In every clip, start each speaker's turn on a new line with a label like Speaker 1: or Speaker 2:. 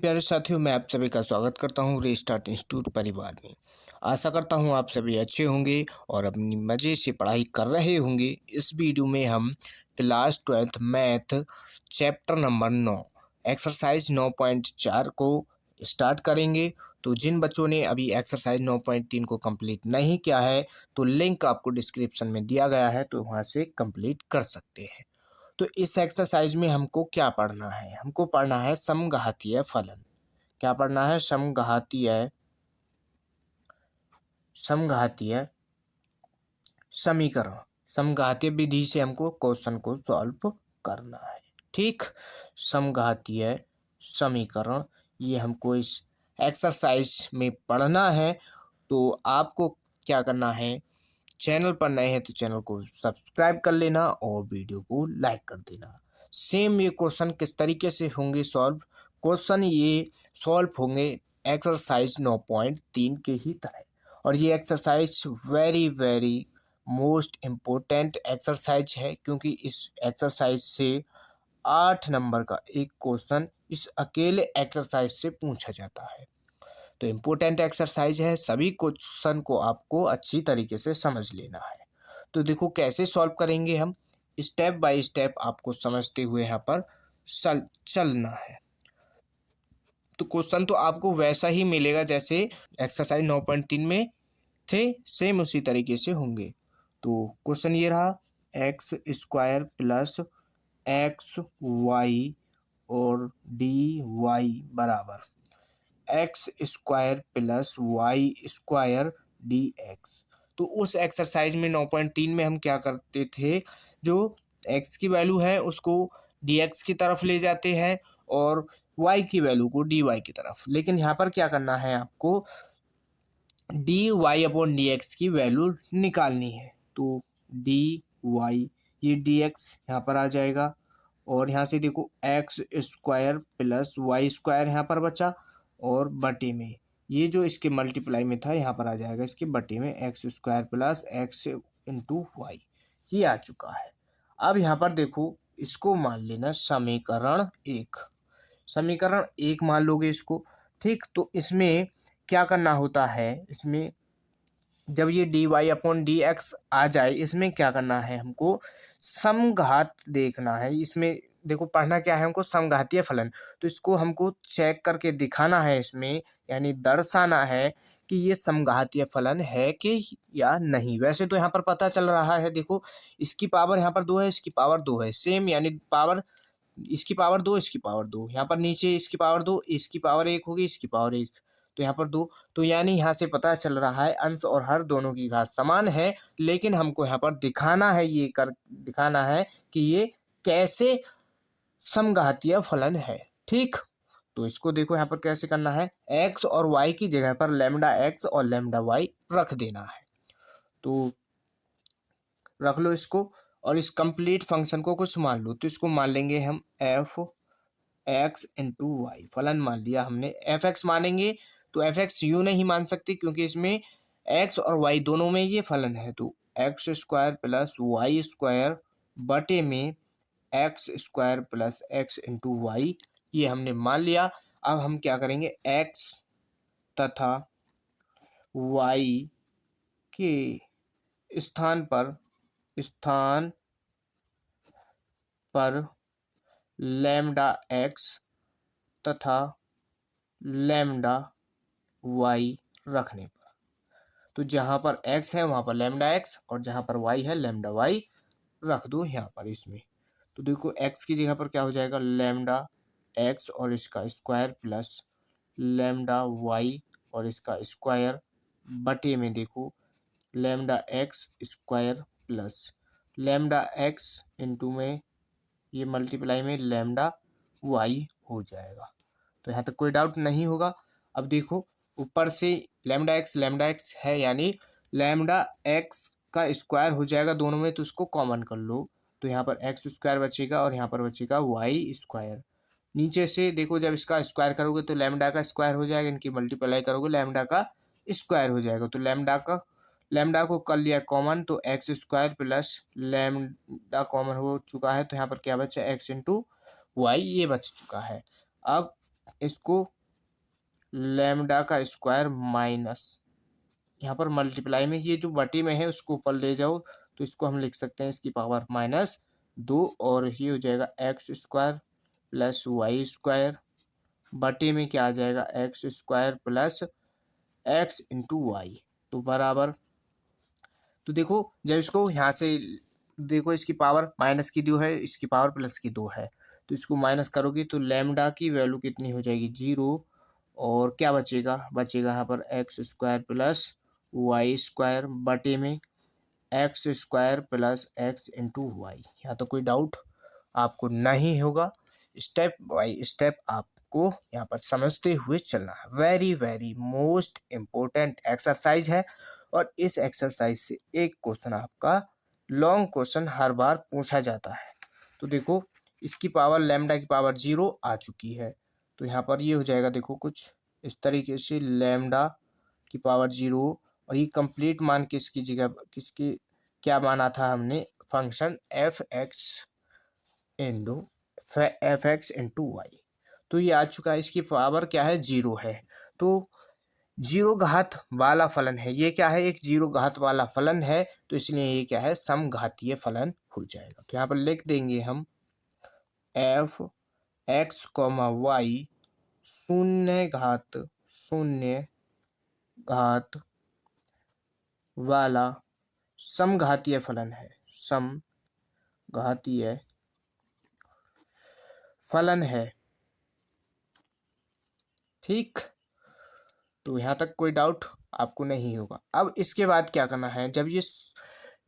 Speaker 1: प्यारे साथियों, मैं आप सभी का स्वागत करता हूं रीस्टार्ट इंस्टीट्यूट परिवार में। आशा करता हूं आप सभी अच्छे होंगे और अपनी मज़े से पढ़ाई कर रहे होंगे। इस वीडियो में हम class 12th math chapter number 9 exercise 9.4 को स्टार्ट करेंगे। तो जिन बच्चों ने अभी एक्सरसाइज 9.3 को कंप्लीट नहीं किया है, तो लिंक आपको डिस्क्रिप्शन में दिया गया है, तो वहाँ से कंप्लीट कर सकते हैं। तो इस एक्सरसाइज में हमको क्या पढ़ना है? हमको पढ़ना है समघातीय फलन। क्या पढ़ना है? समघातीय समीकरण। समघातीय विधि से हमको क्वेश्चन को सॉल्व करना है। ठीक, समघातीय समीकरण ये हमको इस एक्सरसाइज में पढ़ना है। तो आपको क्या करना है? चैनल पर नए हैं तो चैनल को सब्सक्राइब कर लेना और वीडियो को लाइक कर देना। सेम ये क्वेश्चन किस तरीके से होंगे सॉल्व? क्वेश्चन ये सॉल्व होंगे एक्सरसाइज 9.3 के ही तरह। और ये exercise very very most important exercise है, क्योंकि इस एक्सरसाइज से 8 नंबर का एक क्वेश्चन इस अकेले एक्सरसाइज से पूछा जाता है। तो इम्पोर्टेंट एक्सरसाइज है, सभी क्वेश्चन को आपको अच्छी तरीके से समझ लेना है। तो देखो कैसे सॉल्व करेंगे हम, स्टेप बाय स्टेप आपको समझते हुए यहाँ पर चलना है। तो क्वेश्चन तो आपको वैसा ही मिलेगा जैसे एक्सरसाइज 9.3 में थे, सेम उसी तरीके से होंगे। तो क्वेश्चन ये रहा, x square plus x y और डी वाई बराबर x square plus y square d x. तो उस एक्सरसाइज में 9.3 में हम क्या करते थे, जो एक्स की वैल्यू है उसको डी एक्स की तरफ ले जाते हैं और वाई की वैल्यू को डी वाई की तरफ। लेकिन यहाँ पर क्या करना है, आपको d y upon d x की वैल्यू निकालनी है। तो डी वाई, ये डी एक्स यहाँ पर आ जाएगा और यहाँ से देखो x square plus y square यहाँ पर बचा और बटे में ये जो इसके मल्टीप्लाई में था यहाँ पर आ जाएगा इसके बटे में x square plus x into y, ये आ चुका है। अब यहाँ पर देखो इसको मान लेना समीकरण 1। समीकरण 1 मान लोगे इसको। ठीक, तो इसमें क्या करना होता है, इसमें जब ये d y upon d x आ जाए, इसमें क्या करना है, हमको समघात देखना है। इसमें देखो पढ़ना क्या है हमको, समघातीय फलन। तो इसको हमको चेक करके दिखाना है इसमें, यानी दर्शाना है कि ये समघातीय फलन है कि या नहीं। वैसे तो यहाँ पर पता चल रहा है, देखो इसकी पावर यहाँ पर 2 है, इसकी पावर 2 है, सेम यानी पावर इसकी पावर 2, इसकी पावर 2, यहाँ पर नीचे इसकी पावर 2, इसकी पावर 1 होगी, इसकी पावर 1, तो यहाँ पर 2। तो यानी यहाँ से पता चल रहा है अंश और हर दोनों की घात समान है। लेकिन हमको यहाँ पर दिखाना है कि ये कैसे समघातीय फलन है। ठीक, तो इसको देखो यहाँ पर कैसे करना है, एक्स और वाई की जगह पर लैम्डा एक्स और लैम्डा वाई रख देना है। तो रख लो इसको और इस कंप्लीट फंक्शन को कुछ मान लो। तो इसको मान लेंगे हम एफ एक्स इंटू वाई, फलन मान लिया हमने। एफ एक्स मानेंगे तो एफ एक्स यूँ नहीं मान सकते, क्योंकि इसमें एक्स और वाई दोनों में ये फलन है। तो x square plus y square बटे में x square plus x into y, ये हमने मान लिया। अब हम क्या करेंगे, एक्स तथा वाई के स्थान पर लैम्डा एक्स तथा लैम्डा वाई रखने पर, तो जहाँ पर एक्स है वहाँ पर लैम्डा एक्स और जहाँ पर वाई है लैम्डा वाई रख दो यहाँ पर इसमें। तो देखो एक्स की जगह पर क्या हो जाएगा, लैम्डा एक्स और इसका स्क्वायर प्लस लैम्डा वाई और इसका स्क्वायर बटे में देखो lambda x square plus lambda x into में ये मल्टीप्लाई में लैम्डा वाई हो जाएगा। तो यहाँ तक कोई डाउट नहीं होगा। अब देखो ऊपर से लैम्डा एक्स है, यानी लैम्डा एक्स का स्क्वायर हो जाएगा दोनों में, तो उसको कॉमन कर लो। तो यहाँ पर एक्स स्क्वायर बचेगा और यहाँ पर बचेगा वाई स्क्वायर। नीचे से देखो जब इसका स्क्वायर करोगे तो लैम्डा का स्क्वायर हो जाएगा, इनकी मल्टीप्लाई करोगे लैम्डा का स्क्वायर हो जाएगा। तो लैम्डा को कर लिया कॉमन, तो x square plus lambda common हो चुका है, तो यहाँ पर क्या बचा, एक्स इंटू वाई, ये बच चुका है। अब इसको लैम्डा का स्क्वायर माइनस, यहाँ पर मल्टीप्लाई में ये जो बटे में है उसको ऊपर ले जाओ, तो इसको हम लिख सकते हैं इसकी पावर -2, और ये हो जाएगा x square plus y square बटे में क्या आ जाएगा x square plus x into y, तो बराबर। तो देखो जब इसको यहाँ से देखो, इसकी पावर माइनस की 2 है, इसकी पावर प्लस की 2 है, तो इसको माइनस करोगे तो लैम्डा की वैल्यू कितनी हो जाएगी 0, और क्या बचेगा यहाँ पर x square plus y square बटे में x square plus x into y. यहाँ तो कोई डाउट आपको नहीं होगा, स्टेप बाय स्टेप आपको यहाँ पर समझते हुए चलना है। Very very most important exercise है, और इस एक्सरसाइज से एक क्वेश्चन आपका लॉन्ग क्वेश्चन हर बार पूछा जाता है। तो देखो इसकी पावर लैम्डा की पावर 0 आ चुकी है, तो यहाँ पर ये हो जाएगा देखो कुछ इस तरीके से लैम्डा की पावर 0, और ये कंप्लीट मान किसकी जगह किसकी क्या माना था हमने function f x into y, तो ये आ चुका है। इसकी पावर क्या है 0 है, तो 0 घात वाला फलन है, ये क्या है एक 0 घात वाला फलन है, तो इसलिए ये क्या है समघातीय फलन हो जाएगा। तो यहाँ पर लिख देंगे हम एफ एक्स कॉमा वाई शून्य घात वाला समघातीय फलन है, समघातीय फलन है। ठीक, तो यहाँ तक कोई डाउट आपको नहीं होगा। अब इसके बाद क्या करना है, जब ये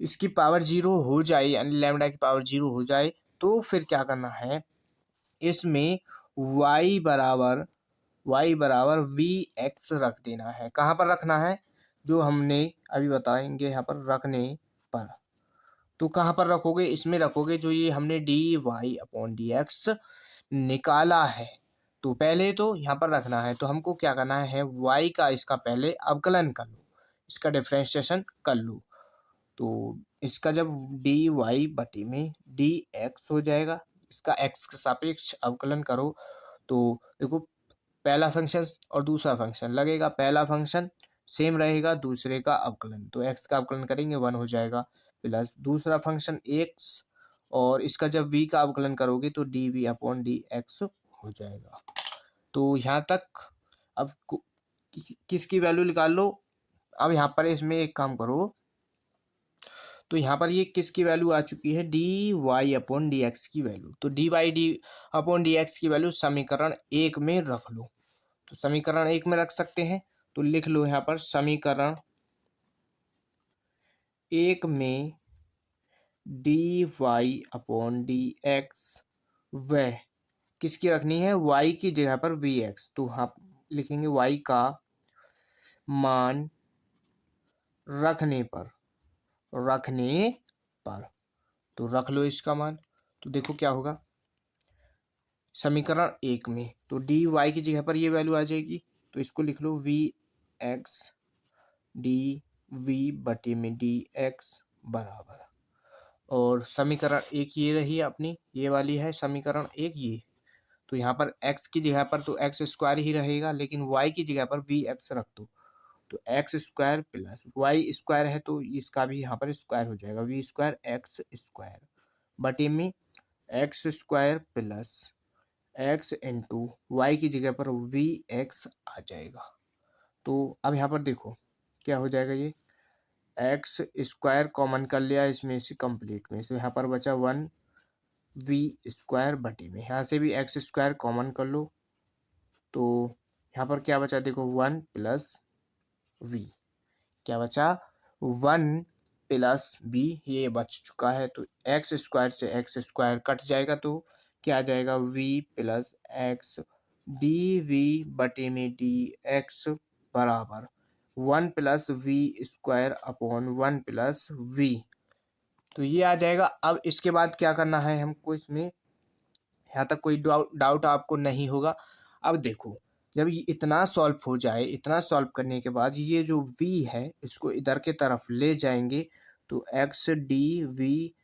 Speaker 1: इसकी पावर 0 हो जाए यानी लैम्डा की पावर 0 हो जाए, तो फिर क्या करना है, इसमें y बराबर वी एक्स रख देना है। कहाँ पर रखना है, जो हमने अभी बताएंगे यहाँ पर रखने पर। तो कहाँ पर रखोगे, इसमें रखोगे जो ये हमने d y upon d x निकाला है, तो पहले तो यहाँ पर रखना है। तो हमको क्या करना है, y का इसका पहले अवकलन कर लो, इसका डिफ्रेंशिएशन कर लो, तो इसका जब डी वाई बटे में डी एक्स हो जाएगा, इसका x के सापेक्ष अवकलन करो, तो देखो पहला फंक्शन और दूसरा फंक्शन लगेगा, पहला फंक्शन सेम रहेगा, दूसरे का अवकलन, तो x का अवकलन करेंगे 1 हो जाएगा, प्लस दूसरा फंक्शन x, और इसका जब v का अवकलन करोगे तो d v upon d x हो जाएगा। तो यहाँ तक अब किसकी वैल्यू निकाल लो। अब यहाँ पर इसमें एक काम करो, तो यहाँ पर ये किसकी वैल्यू आ चुकी है d y upon d x की वैल्यू, तो d y d upon d x की वैल्यू समीकरण 1 में रख लो। तो समीकरण 1 में रख सकते हैं, तो लिख लो यहाँ पर समीकरण 1 में d y upon d x वह किसकी रखनी है, y की जगह पर वी एक्स, तो हम लिखेंगे y का मान रखने पर तो रख लो इसका मान। तो देखो क्या होगा समीकरण 1 में, तो डी वाई की जगह पर ये वैल्यू आ जाएगी, तो इसको लिख लो वी एक्स डी वी बटे में डी एक्स बराबर, और समीकरण 1 ये रही अपनी, ये वाली है समीकरण 1 ये, तो यहाँ पर x की जगह पर तो एक्स स्क्वायर ही रहेगा, लेकिन y की जगह पर वी एक्स रख दो, तो x square plus y square है, तो इसका भी यहाँ पर स्क्वायर हो जाएगा, वी स्क्वायर एक्स स्क्वायर बटे में x square plus x into y की जगह पर वी एक्स आ जाएगा। तो अब यहाँ पर देखो क्या हो जाएगा, ये एक्स स्क्वायर कॉमन कर लिया इसमें से कंप्लीट में, तो यहाँ पर बचा 1 वी स्क्वायर बटे में, यहाँ से भी एक्स स्क्वायर कॉमन कर लो, तो यहाँ पर क्या बचा देखो 1 प्लस वी, क्या बचा 1 प्लस वी, ये बच चुका है, तो एक्स स्क्वायर से एक्स स्क्वायर कट जाएगा, तो क्या आ जाएगा v plus x d v बटे में डी एक्स बराबर 1 plus v square upon 1 plus v, तो ये आ जाएगा। अब इसके बाद क्या करना है हमको, इसमें यहाँ तक कोई डाउट आपको नहीं होगा। अब देखो जब ये इतना सॉल्व हो जाए, इतना सॉल्व करने के बाद ये जो v है इसको इधर के तरफ ले जाएंगे, तो एक्स डी वी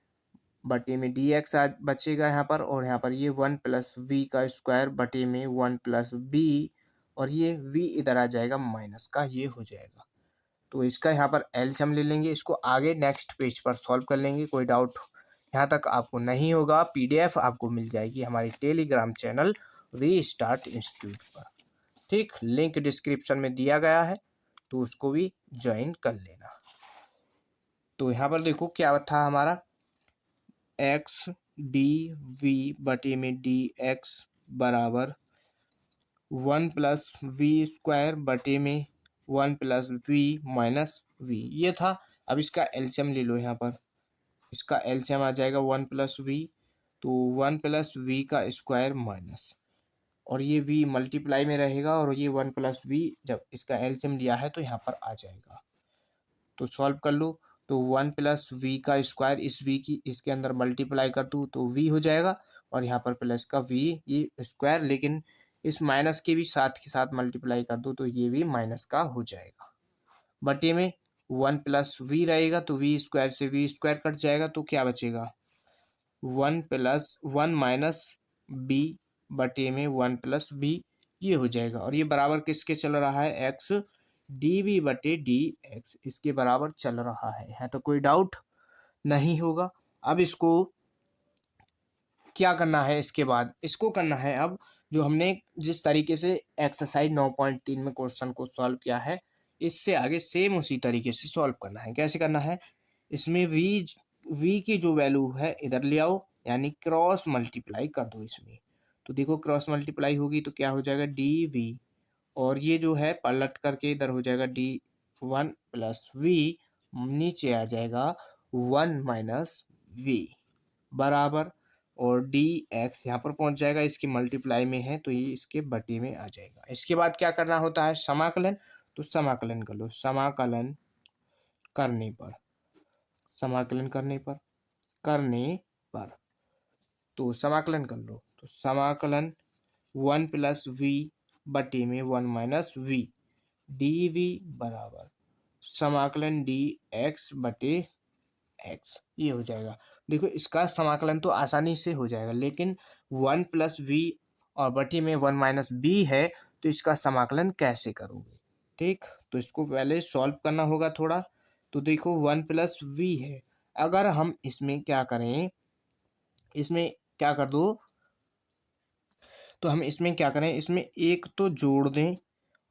Speaker 1: बटे में डी एक्स बचेगा यहाँ पर, और यहाँ पर ये 1 + v का स्क्वायर बटे में 1 + b, और ये v इधर आ जाएगा माइनस का, ये हो जाएगा। तो इसका यहाँ पर एलसीएम ले लेंगे, इसको आगे नेक्स्ट पेज पर सॉल्व कर लेंगे। कोई डाउट यहाँ तक आपको नहीं होगा, पीडीएफ आपको मिल जाएगी हमारी टेलीग्राम चैनल रीस्टार्ट इंस्टीट्यूट पर। ठीक, लिंक डिस्क्रिप्शन में दिया गया है, तो उसको भी ज्वाइन कर लेना। तो यहाँ पर देखो क्या था हमारा, एक्स डी वी बटे में डी एक्स बराबर 1 + v² बटे में 1 + v माइनस v, ये था। अब इसका एलसीएम ले लो, यहाँ पर इसका एलसीएम आ जाएगा 1 + v, तो 1 + v का स्क्वायर माइनस, और ये v मल्टीप्लाई में रहेगा, और ये 1 + v जब इसका एलसीएम लिया है तो यहाँ पर आ जाएगा। तो सॉल्व कर लो, तो 1 + v का स्क्वायर इस v की इसके अंदर मल्टीप्लाई कर दूँ तो v हो जाएगा, और यहाँ पर प्लस का v ये स्क्वायर, लेकिन इस माइनस के भी साथ के साथ मल्टीप्लाई कर दूँ तो ये भी माइनस का हो जाएगा। बटे में 1 + v रहेगा, तो v² से v² कट जाएगा, तो क्या बचेगा 1 बटे में 1 + b, ये हो जाएगा। और ये बराबर किसके चल रहा है, एक्स डी वी बटे डी एक्स, इसके बराबर चल रहा है तो कोई डाउट नहीं होगा। अब इसको क्या करना है, इसके बाद इसको करना है, अब जो हमने जिस तरीके से एक्सरसाइज 9.3 में क्वेश्चन को सॉल्व किया है, इससे आगे सेम उसी तरीके से सॉल्व करना है। कैसे करना है, इसमें v की जो वैल्यू है इधर ले आओ, यानी क्रॉस मल्टीप्लाई कर दो इसमें। तो देखो क्रॉस मल्टीप्लाई होगी तो क्या हो जाएगा डी वी, और ये जो है पलट करके इधर हो जाएगा d1 + v, नीचे आ जाएगा 1 - v बराबर, और डी एक्स यहाँ पर पहुंच जाएगा, इसके मल्टीप्लाई में है तो ये इसके बटे में आ जाएगा। इसके बाद क्या करना होता है, समाकलन। तो समाकलन कर लो, समाकलन करने पर समाकलन करने पर तो समाकलन कर लो, तो समाकलन 1 + v बटे में 1 - v डी वी बराबर समाकलन डी एक्स बटे एक्स, ये हो जाएगा। देखो इसका समाकलन तो आसानी से हो जाएगा, लेकिन 1 + v और बटे में 1 - b है, तो इसका समाकलन कैसे करोगे। ठीक, तो इसको पहले सॉल्व करना होगा थोड़ा। तो देखो 1 + v है, अगर हम इसमें क्या करें, इसमें क्या कर दो, तो हम इसमें क्या करें, इसमें एक तो जोड़ दें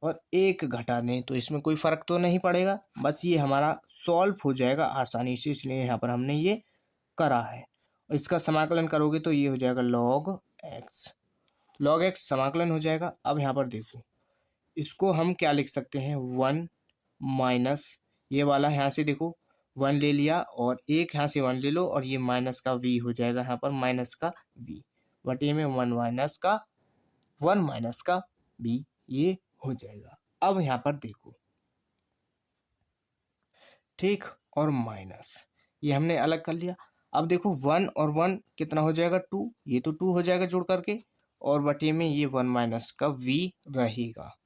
Speaker 1: और एक घटा दें, तो इसमें कोई फ़र्क तो नहीं पड़ेगा, बस ये हमारा सॉल्व हो जाएगा आसानी से, इसलिए यहाँ पर हमने ये करा है। और इसका समाकलन करोगे तो ये हो जाएगा log x समाकलन हो जाएगा। अब यहाँ पर देखो, इसको हम क्या लिख सकते हैं, 1 माइनस ये वाला यहाँ से देखो 1 ले लिया, और एक यहाँ से 1 ले लो, और ये माइनस का v हो जाएगा, यहाँ पर माइनस का v बटे में 1 माइनस का v, ये हो जाएगा। अब यहाँ पर देखो, ठीक, और माइनस ये हमने अलग कर लिया। अब देखो 1 और 1 कितना हो जाएगा 2, ये तो 2 हो जाएगा जोड़ करके, और बटे में ये 1 माइनस का v रहेगा।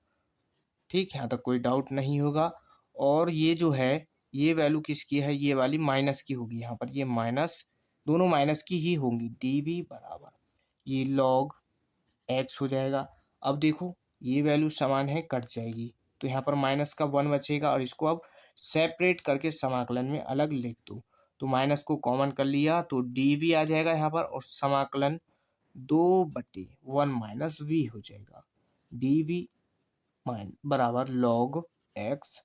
Speaker 1: ठीक, यहाँ तक कोई डाउट नहीं होगा। और ये जो है ये वैल्यू किसकी है, ये वाली माइनस की होगी, यहाँ पर ये माइनस, दोनों माइनस की ही होंगी, डी वी बराबर ये log x हो जाएगा। अब देखो ये वैल्यू समान है, कट जाएगी, तो यहाँ पर माइनस का 1 बचेगा, और इसको अब सेपरेट करके समाकलन में अलग लिख दो। तो माइनस को कॉमन कर लिया तो डी वी आ जाएगा यहाँ पर, और समाकलन 2/1 - v हो जाएगा, डी वी बराबर log x,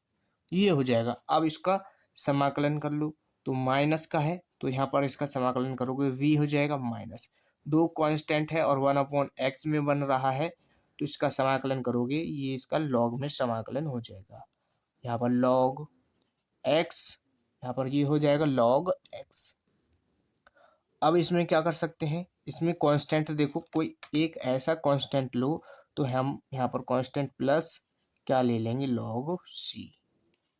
Speaker 1: ये हो जाएगा। अब इसका समाकलन कर लो, तो माइनस का है तो यहाँ पर इसका समाकलन करोगे v हो जाएगा माइनस, दो कांस्टेंट है और 1/x में बन रहा है, तो इसका समाकलन करोगे ये इसका log में समाकलन हो जाएगा, यहाँ पर log x, यहाँ पर ये हो जाएगा log x। अब इसमें क्या कर सकते हैं, इसमें कांस्टेंट देखो कोई एक ऐसा कांस्टेंट लो, तो हम यहाँ पर कांस्टेंट प्लस क्या ले लेंगे log c,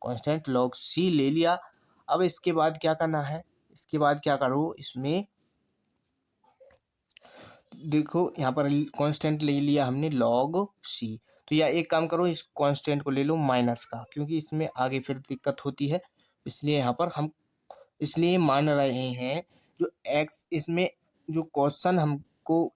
Speaker 1: constant log c ले लिया। अब इसके बाद क्या करना है, इसके बाद क्या करो, इसमें देखो यहाँ पर कांस्टेंट ले लिया हमने log c, तो या एक काम करो, इस कांस्टेंट को ले लो माइनस का, क्योंकि इसमें आगे फिर दिक्कत होती है, इसलिए यहाँ पर हम इसलिए मान रहे हैं जो एक्स इसमें जो क्वेश्चन हमको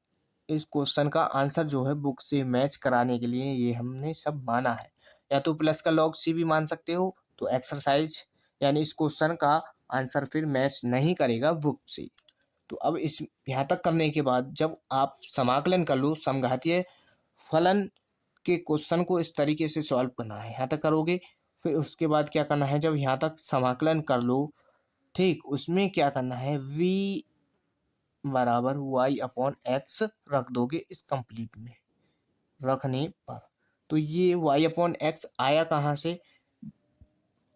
Speaker 1: इस क्वेश्चन का आंसर जो है बुक से मैच कराने के लिए ये हमने सब माना है। या तो प्लस का लॉग सी भी मान सकते हो। तो एक्सरसाइज यानी इस क्वेश्चन का आंसर फिर मैच नहीं करेगा बुक से। तो अब इस यहाँ तक करने के बाद जब आप समाकलन कर लो, समघातीय फलन के क्वेश्चन को इस तरीके से सॉल्व करना है, यहाँ तक करोगे। फिर उसके बाद क्या करना है, जब यहाँ तक समाकलन कर लो, ठीक, उसमें क्या करना है, v बराबर वाई अपॉन एक्स रख दोगे इस कंप्लीट में रखने पर। तो ये वाई अपॉन एक्स आया कहाँ से,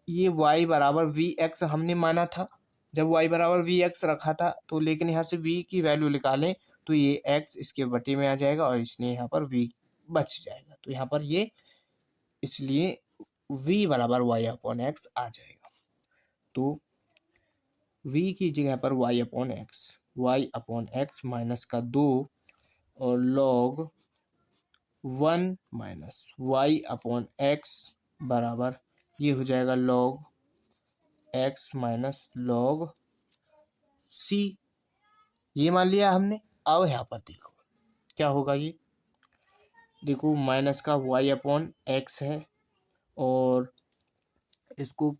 Speaker 1: ये y बराबर वी एक्स हमने माना था। जब y बराबर वी एक्स रखा था तो, लेकिन यहाँ से v की वैल्यू निकालें तो ये x इसके बटे में आ जाएगा और इसलिए यहाँ पर v बच जाएगा। तो यहाँ पर ये इसलिए v बराबर वाई अपॉन एक्स आ जाएगा। तो v की जगह पर वाई अपॉन एक्स माइनस का 2 और log 1 minus y upon x बराबर ये हो जाएगा log x minus log c, ये मान लिया हमने। अब यहाँ पर देखो क्या होगा, ये देखो माइनस का y अपॉन एक्स है और इसको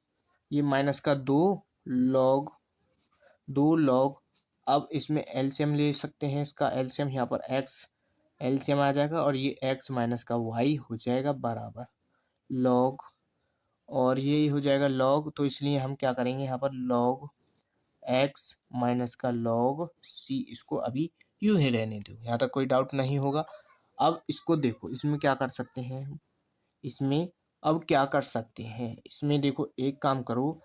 Speaker 1: ये माइनस का 2 log, अब इसमें एलसीएम ले सकते हैं, इसका एलसीएम यहाँ पर x एलसीएम आ जाएगा और ये x माइनस का y हो जाएगा बराबर log, और ये हो जाएगा log। तो इसलिए हम क्या करेंगे, यहाँ पर log x माइनस का log c, इसको अभी यूं ही रहने दो, यहाँ तक कोई डाउट नहीं होगा। अब इसको देखो, इसमें क्या कर सकते हैं हम, इसमें अब क्या कर सकते हैं, इसमें देखो एक काम करो,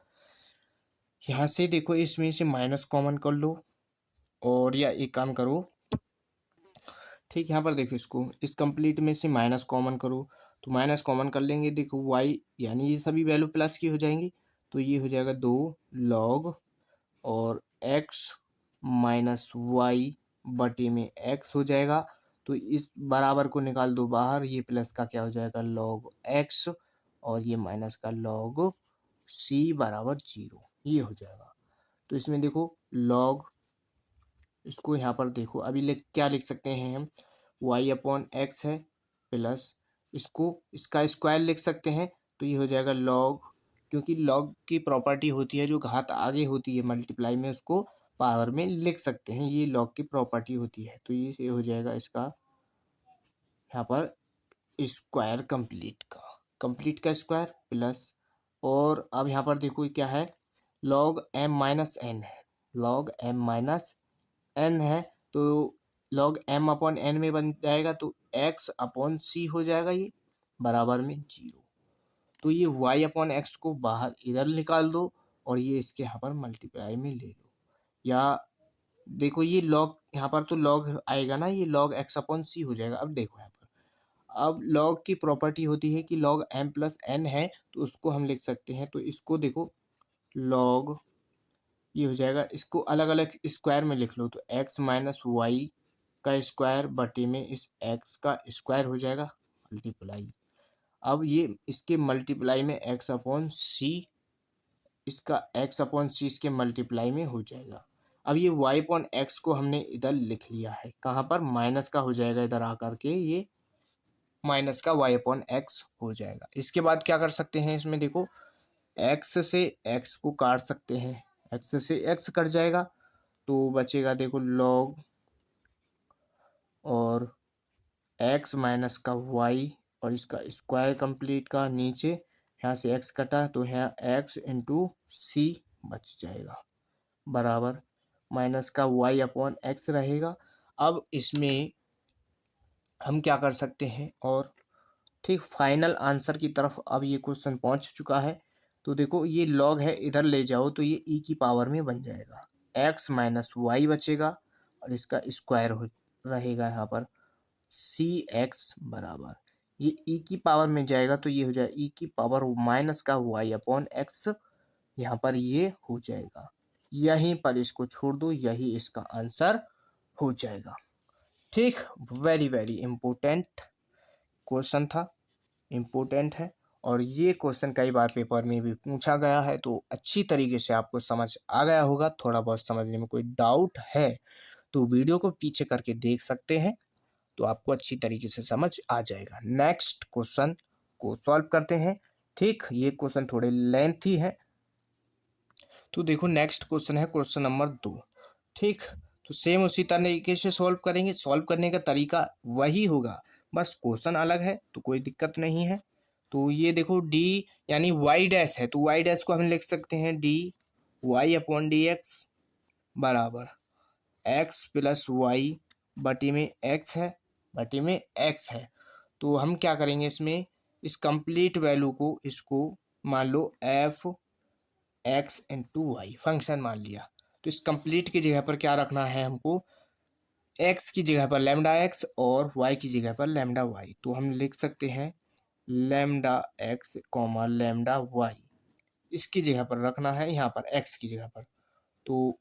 Speaker 1: यहाँ से देखो इसमें से माइनस कॉमन कर लो, और या एक काम करो, ठीक, यहाँ पर देखो इसको इस कंप्लीट में से माइनस कॉमन करो। तो माइनस कॉमन कर लेंगे, देखो y यानी ये सभी वैल्यू प्लस की हो जाएंगी। तो ये हो जाएगा 2 log और x माइनस वाई बटे में x हो जाएगा। तो इस बराबर को निकाल दो बाहर, ये प्लस का क्या हो जाएगा log x और ये माइनस का log c बराबर 0, ये हो जाएगा। तो इसमें देखो log, इसको यहाँ पर देखो अभी क्या लिख सकते हैं हम, y अपॉन एक्स है प्लस इसको इसका स्क्वायर लिख सकते हैं। तो ये हो जाएगा log, क्योंकि log की प्रॉपर्टी होती है जो घात आगे होती है मल्टीप्लाई में उसको पावर में लिख सकते हैं, ये log की प्रॉपर्टी होती है। तो ये हो जाएगा इसका यहाँ पर स्क्वायर कंप्लीट का स्क्वायर प्लस, और अब यहाँ पर देखो क्या है, log m माइनस एन है, log m माइनस एन है। तो log m अपॉन एन में बन जाएगा तो x अपॉन सी हो जाएगा, ये बराबर में 0। तो ये y अपॉन एक्स को बाहर इधर निकाल दो और ये इसके यहाँ पर मल्टीप्लाई में ले लो, या देखो ये log यहाँ पर तो log आएगा ना, ये log x अपॉन सी हो जाएगा। अब देखो यहाँ पर, अब log की प्रॉपर्टी होती है कि log m प्लस एन है तो उसको हम लिख सकते हैं। तो इसको देखो log ये हो जाएगा, इसको अलग अलग स्क्वायर में लिख लो। तो x माइनस वाई का स्क्वायर बटे में इस x का स्क्वायर हो जाएगा मल्टीप्लाई। अब ये इसके मल्टीप्लाई में x अपॉन सी, इसका x अपॉन सी इसके मल्टीप्लाई में हो जाएगा। अब ये y अपॉन एक्स को हमने इधर लिख लिया है, कहाँ पर, माइनस का हो जाएगा इधर आकर के, ये माइनस का y अपॉन एक्स हो जाएगा। इसके बाद क्या कर सकते हैं, इसमें देखो x से x को काट सकते हैं, x से x कट जाएगा तो बचेगा देखो log और x माइनस का y और इसका स्क्वायर कंप्लीट का नीचे, यहाँ से x कटा तो यहाँ x इंटू सी बच जाएगा बराबर माइनस का y अपॉन एक्स रहेगा। अब इसमें हम क्या कर सकते हैं, और ठीक फाइनल आंसर की तरफ अब ये क्वेश्चन पहुंच चुका है। तो देखो ये log है, इधर ले जाओ तो ये e की पावर में बन जाएगा, x माइनस वाई बचेगा और इसका स्क्वायर हो रहेगा यहाँ पर सी एक्स बराबर, ये e की पावर में जाएगा तो ये हो जाएगा e की पावर माइनस का y अपॉन एक्स, यहाँ पर ये हो जाएगा, यहीं पर इसको छोड़ दो, यही इसका आंसर हो जाएगा। ठीक, वेरी वेरी इम्पोर्टेंट क्वेश्चन था, इम्पोर्टेंट है और ये क्वेश्चन कई बार पेपर में भी पूछा गया है, तो अच्छी तरीके से आपको समझ आ गया होगा। थोड़ा बहुत समझने में कोई डाउट है तो वीडियो को पीछे करके देख सकते हैं, तो आपको अच्छी तरीके से समझ आ जाएगा। नेक्स्ट क्वेश्चन को सॉल्व करते हैं। ठीक, ये क्वेश्चन थोड़े लेंथी है, तो देखो नेक्स्ट क्वेश्चन है क्वेश्चन नंबर 2। ठीक, तो सेम उसी तरीके से सॉल्व करेंगे। सॉल्व करने का तरीका वही होगा, बस क्वेश्चन अलग है, तो कोई दिक्कत नहीं है। तो ये देखो डी यानी वाई डैश है, तो वाई डैश को हम लिख सकते हैं d y upon d x बराबर एक्स प्लस वाई बटी में एक्स है, बटी में एक्स है। तो हम क्या करेंगे, इसमें इस कंप्लीट वैल्यू को इसको मान लो f x into y function मान लिया। तो इस कंप्लीट की जगह पर क्या रखना है हमको, एक्स की जगह पर लैम्डा एक्स और वाई की जगह पर लैम्डा वाई। तो हम लिख सकते हैं lambda x comma lambda y, इसकी जगह पर रखना है, यहाँ पर एक्स की जगह पर। तो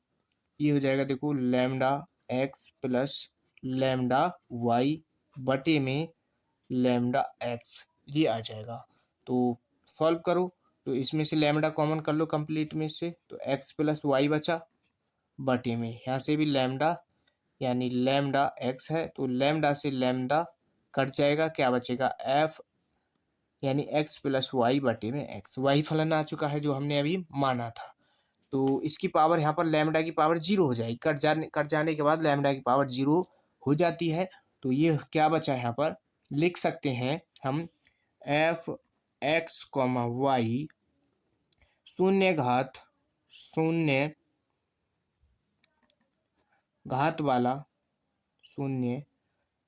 Speaker 1: ये हो जाएगा देखो lambda x plus lambda y बटे में लैम्डा एक्स, ये आ जाएगा। तो सॉल्व करो, तो इसमें से लैम्डा कॉमन कर लो कंप्लीट में से, तो एक्स प्लस वाई बचा बटे में यहाँ से भी लैम्डा यानी लैम्डा एक्स है, तो लैम्डा से लैम्डा कट जाएगा, क्या बचेगा एफ यानी एक्स प्लस वाई बटे में एक्स। वही फलन आ चुका है जो हमने अभी माना था। तो इसकी पावर यहाँ पर लैम्डा की पावर जीरो हो जाएगी, कट जाने के बाद लैम्डा की पावर जीरो हो जाती है। तो ये क्या बचा है, यहाँ पर लिख सकते हैं हम एफ एक्स कॉमा वाई शून्य घात वाला शून्य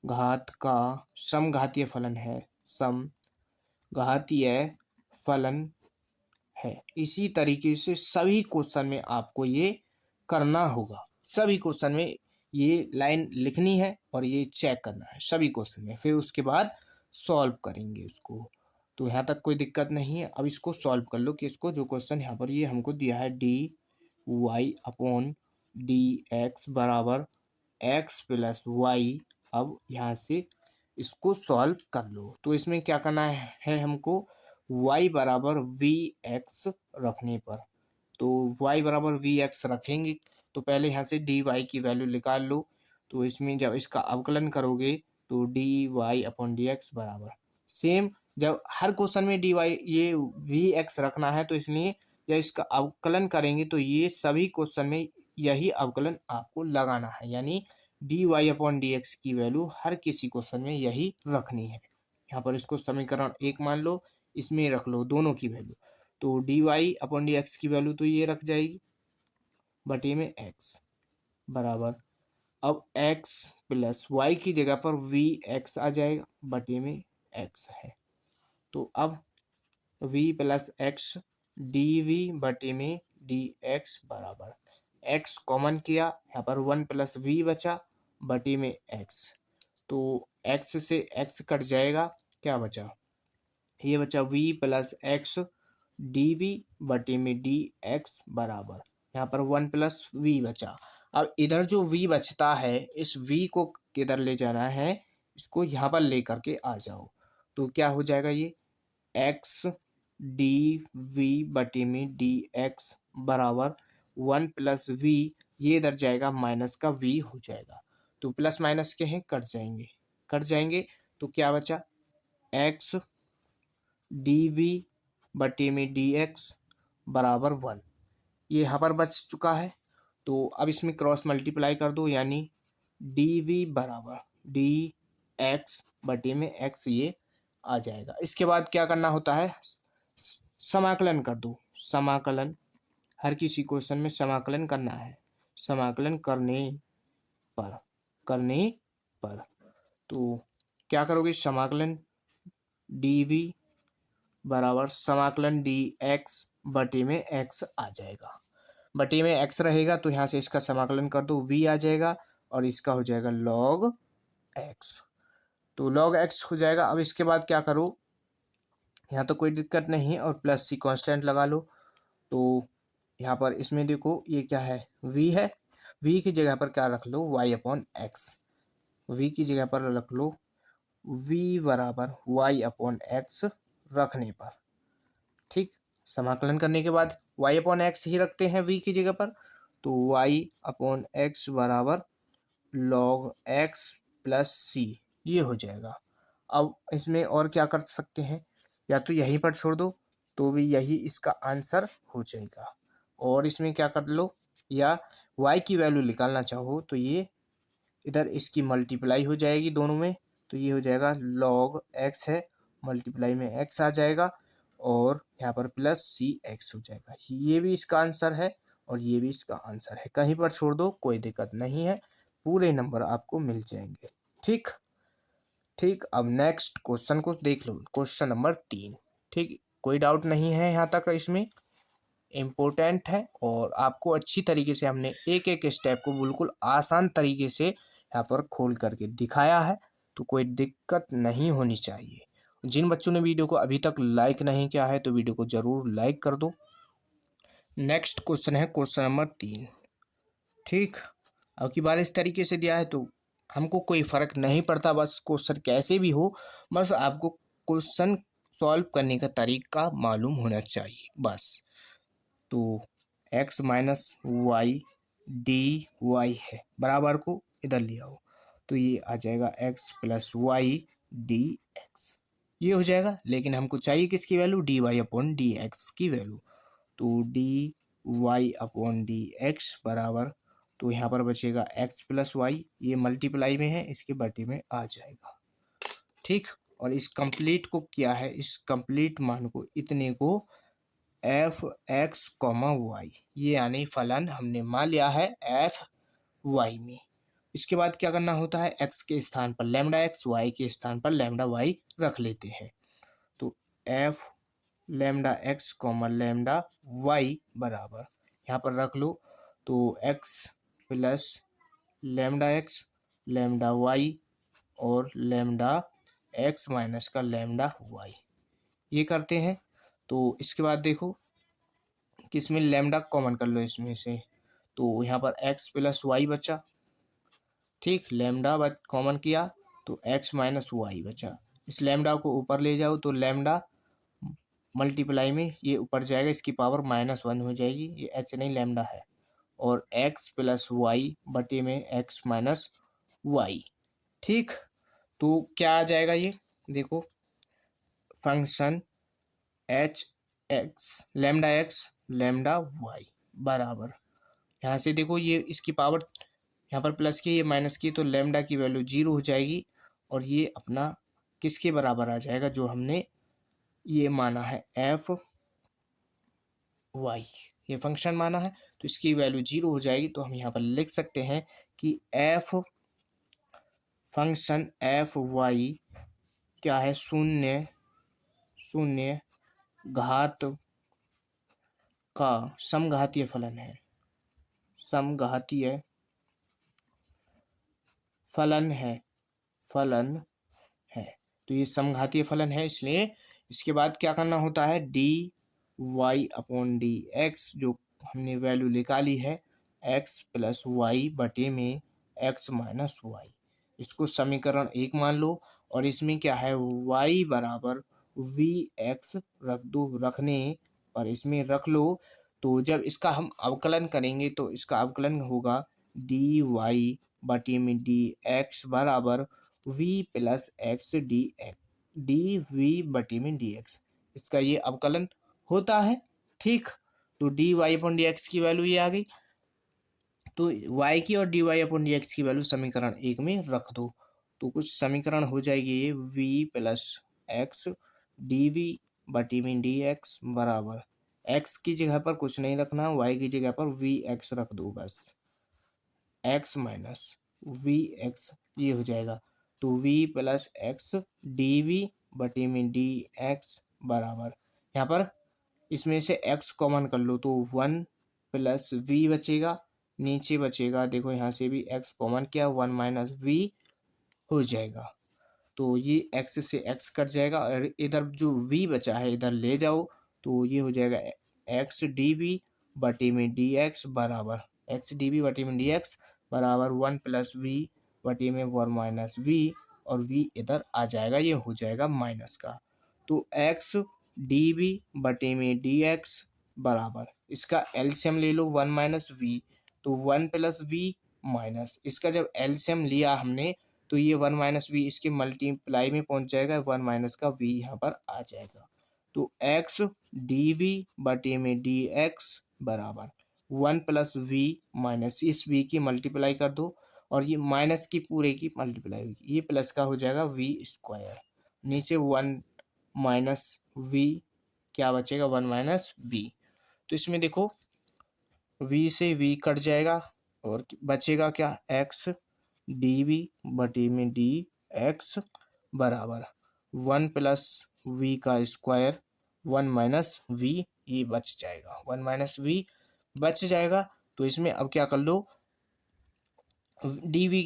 Speaker 1: घात का समघातीय फलन है, समघातीय फलन है। इसी तरीके से सभी क्वेश्चन में आपको ये करना होगा, सभी क्वेश्चन में ये लाइन लिखनी है और ये चेक करना है सभी क्वेश्चन में, फिर उसके बाद सॉल्व करेंगे उसको। तो यहाँ तक कोई दिक्कत नहीं है। अब इसको सॉल्व कर लो कि इसको जो क्वेश्चन यहाँ पर ये हमको दिया है d y upon d x बराबर एक्स प्लस वाई। अब यहाँ से इसको सॉल्व कर लो। तो इसमें क्या करना है हमको, y बराबर वी एक्स रखने पर, तो y बराबर वी एक्स रखेंगे तो पहले यहाँ से डी वाई की वैल्यू निकाल लो। तो इसमें जब इसका अवकलन करोगे तो d y upon d x बराबर सेम, जब हर क्वेश्चन में डी वाई ये वी एक्स रखना है, तो इसलिए जब इसका अवकलन करेंगे तो ये सभी क्वेश्चन में यही अवकलन आपको लगाना है, यानी d y upon d x की वैल्यू हर किसी क्वेश्चन में यही रखनी है। यहाँ पर इसको समीकरण 1 मान लो, इसमें रख लो दोनों की वैल्यू। तो d y upon d x की वैल्यू तो ये रख जाएगी बटे में एक्स बराबर, अब एक्स प्लस वाई की जगह पर वी एक्स आ जाएगा बटे में एक्स है। तो अब v plus x d v बटे में डी एक्स बराबर एक्स कॉमन किया, यहाँ पर 1 प्लस वी बचा बटे में एक्स। तो एक्स से एक्स कट जाएगा, क्या बचा, ये बचा v plus x d v बटे में डी एक्स बराबर, यहाँ पर 1 प्लस वी बचा। अब इधर जो वी बचता है, इस वी को किधर ले जाना है, इसको यहाँ पर ले करके आ जाओ। तो क्या हो जाएगा, ये एक्स डी वी बटे में डी एक्स बराबर 1 प्लस वी, ये इधर जाएगा माइनस का वी हो जाएगा। तो प्लस माइनस के हैं कट जाएंगे। तो क्या बचा एक्स डी वी बटे में डी एक्स बराबर 1, ये यहाँ पर बच चुका है। तो अब इसमें क्रॉस मल्टीप्लाई कर दो, यानी डी वी बराबर डी एक्स बटे में एक्स, ये आ जाएगा। इसके बाद क्या करना होता है, समाकलन कर दो। समाकलन हर किसी क्वेश्चन में समाकलन करना है, समाकलन करने पर तो क्या करोगे, समाकलन डी वी बराबर समाकलन डी एक्स बटे में एक्स आ जाएगा। बटे में एक्स रहेगा तो यहाँ से इसका समाकलन कर दो, वी आ जाएगा और इसका हो जाएगा लॉग एक्स। तो लॉग एक्स हो जाएगा। अब इसके बाद क्या करो, यहाँ तो कोई दिक्कत नहीं है, और प्लस सी कांस्टेंट लगा लो। तो यहाँ पर इसमें देखो ये क्या है, वी है, वी की जगह पर क्या रख लो, वाई अपॉन एक्स, वी की जगह पर रख लो वी बराबर वाई अपॉन एक्स रखने पर ठीक, समाकलन करने के बाद y अपॉन एक्स ही रखते हैं v की जगह पर, तो y अपॉन एक्स बराबर log x प्लस c, ये हो जाएगा। अब इसमें और क्या कर सकते हैं, या तो यहीं पर छोड़ दो तो भी यही इसका आंसर हो जाएगा, और इसमें क्या कर लो, या y की वैल्यू निकालना चाहो तो ये इधर इसकी मल्टीप्लाई हो जाएगी दोनों में, तो ये हो जाएगा log x है, मल्टीप्लाई में x आ जाएगा, और यहाँ पर प्लस सी एक्स हो जाएगा। ये भी इसका आंसर है और ये भी इसका आंसर है, कहीं पर छोड़ दो कोई दिक्कत नहीं है, पूरे नंबर आपको मिल जाएंगे। ठीक ठीक, अब नेक्स्ट क्वेश्चन को देख लो, क्वेश्चन नंबर 3। ठीक, कोई डाउट नहीं है यहाँ तक, इसमें इम्पोर्टेंट है और आपको अच्छी तरीके से हमने एक एक स्टेप को बिल्कुल आसान तरीके से यहाँ पर खोल करके दिखाया है, तो कोई दिक्कत नहीं होनी चाहिए। जिन बच्चों ने वीडियो को अभी तक लाइक नहीं किया है तो वीडियो को ज़रूर लाइक कर दो। नेक्स्ट क्वेश्चन है क्वेश्चन नंबर 3। ठीक, अब की बार इस तरीके से दिया है तो हमको कोई फ़र्क नहीं पड़ता, बस क्वेश्चन कैसे भी हो, बस आपको क्वेश्चन सॉल्व करने का तरीका मालूम होना चाहिए बस। तो x minus y d y है, बराबर को इधर ले आओ तो ये आ जाएगा x plus y d x, ये हो जाएगा। लेकिन हमको चाहिए किसकी value, d y upon d x की वैल्यू, तो d y upon d x बराबर, तो यहाँ पर बचेगा x प्लस वाई, ये मल्टीप्लाई में है इसके बटे में आ जाएगा। ठीक, और इस कंप्लीट को क्या है, इस कंप्लीट मान को इतने को एफ एक्स कॉमा वाई, ये यानी फलन हमने मान लिया है एफ वाई में। इसके बाद क्या करना होता है, एक्स के स्थान पर लैम्डा एक्स, वाई के स्थान पर लैम्डा वाई रख लेते हैं, तो f lambda x comma lambda y बराबर यहाँ पर रख लो, तो x plus lambda x lambda y और लैम्डा एक्स माइनस का लैम्डा वाई, ये करते हैं। तो इसके बाद देखो कि इसमें लैम्डा कॉमन कर लो इसमें से, तो यहाँ पर x प्लस वाई बचा। ठीक, लैम्डा कॉमन किया तो x माइनस वाई बचा, इस लैम्डा को ऊपर ले जाओ तो लैम्डा मल्टीप्लाई में ये ऊपर जाएगा, इसकी पावर -1 हो जाएगी, ये h नहीं लैम्डा है, और x प्लस वाई बटे में x माइनस वाई। ठीक, तो क्या आ जाएगा ये देखो, function h x lambda y बराबर, यहाँ से देखो ये इसकी पावर यहाँ पर प्लस की ये माइनस की, तो लैम्डा की वैल्यू 0 हो जाएगी, और ये अपना किसके बराबर आ जाएगा, जो हमने ये माना है एफ वाई, ये फंक्शन माना है, तो इसकी वैल्यू 0 हो जाएगी। तो हम यहाँ पर लिख सकते हैं कि एफ फंक्शन एफ वाई क्या है, शून्य शून्य घात का समघातीय फलन है, समघातीय फलन है, फलन है, तो ये समघातीय फलन है, इसलिए इसके बाद क्या करना होता है, d y upon d x, जो हमने वैल्यू निकाली है एक्स प्लस वाई बटे में एक्स माइनस वाई, इसको समीकरण 1 मान लो, और इसमें क्या है y बराबर वी एक्स रख दो, रखने पर इसमें रख लो, तो जब इसका हम अवकलन करेंगे तो इसका अवकलन होगा डी वाई बटे में डी एक्स बराबर v plus x d x, d v बटे में डी एक्स, इसका ये अवकलन होता है। ठीक, तो d y upon d x की वैल्यू ये आ गई, तो y की और d y upon d x की वैल्यू समीकरण 1 में रख दो, तो कुछ समीकरण हो जाएगी ये v plus x d v बटी में डी एक्स बराबर, x की जगह पर कुछ नहीं रखना, y की जगह पर वी एक्स रख दो बस, x माइनस वी एक्स, ये हो जाएगा, तो v plus x d v बटी में डी एक्स बराबर, यहाँ पर इसमें से x कॉमन कर लो तो 1 प्लस वी बचेगा, नीचे बचेगा देखो यहाँ से भी x कॉमन किया 1 माइनस वी हो जाएगा, तो ये x से x कट जाएगा, और इधर जो v बचा है इधर ले जाओ, तो ये हो जाएगा x डी वी बटे में डी एक्स बराबर, x डी वी बटे में डी एक्स बराबर 1 प्लस वी बटे में 1 माइनस वी, और v इधर आ जाएगा, ये हो जाएगा माइनस का, तो x डी वी बटे में डी एक्स बराबर, इसका एलसीएम ले लो 1 माइनस वी, तो 1 प्लस वी माइनस, इसका जब एलसीएम लिया हमने तो ये 1 माइनस वी इसके मल्टीप्लाई में पहुंच जाएगा, 1 माइनस का वी यहाँ पर आ जाएगा। तो एक्स डी वी बटे में डी एक्स बराबर 1 प्लस वी माइनस इस वी की मल्टीप्लाई कर दो और ये माइनस की पूरे की मल्टीप्लाई होगी, ये प्लस का हो जाएगा वी स्क्वायर, नीचे 1 माइनस वी, क्या बचेगा 1 माइनस वी। तो इसमें देखो वी से वी कट जाएगा और बचेगा क्या, एक्स डी वी बटे में डी एक्स बराबर 1 प्लस वी का स्क्वायर 1 माइनस वी, ये बच जाएगा 1 माइनस वी बच जाएगा। तो इसमें अब क्या कर लो, डी वी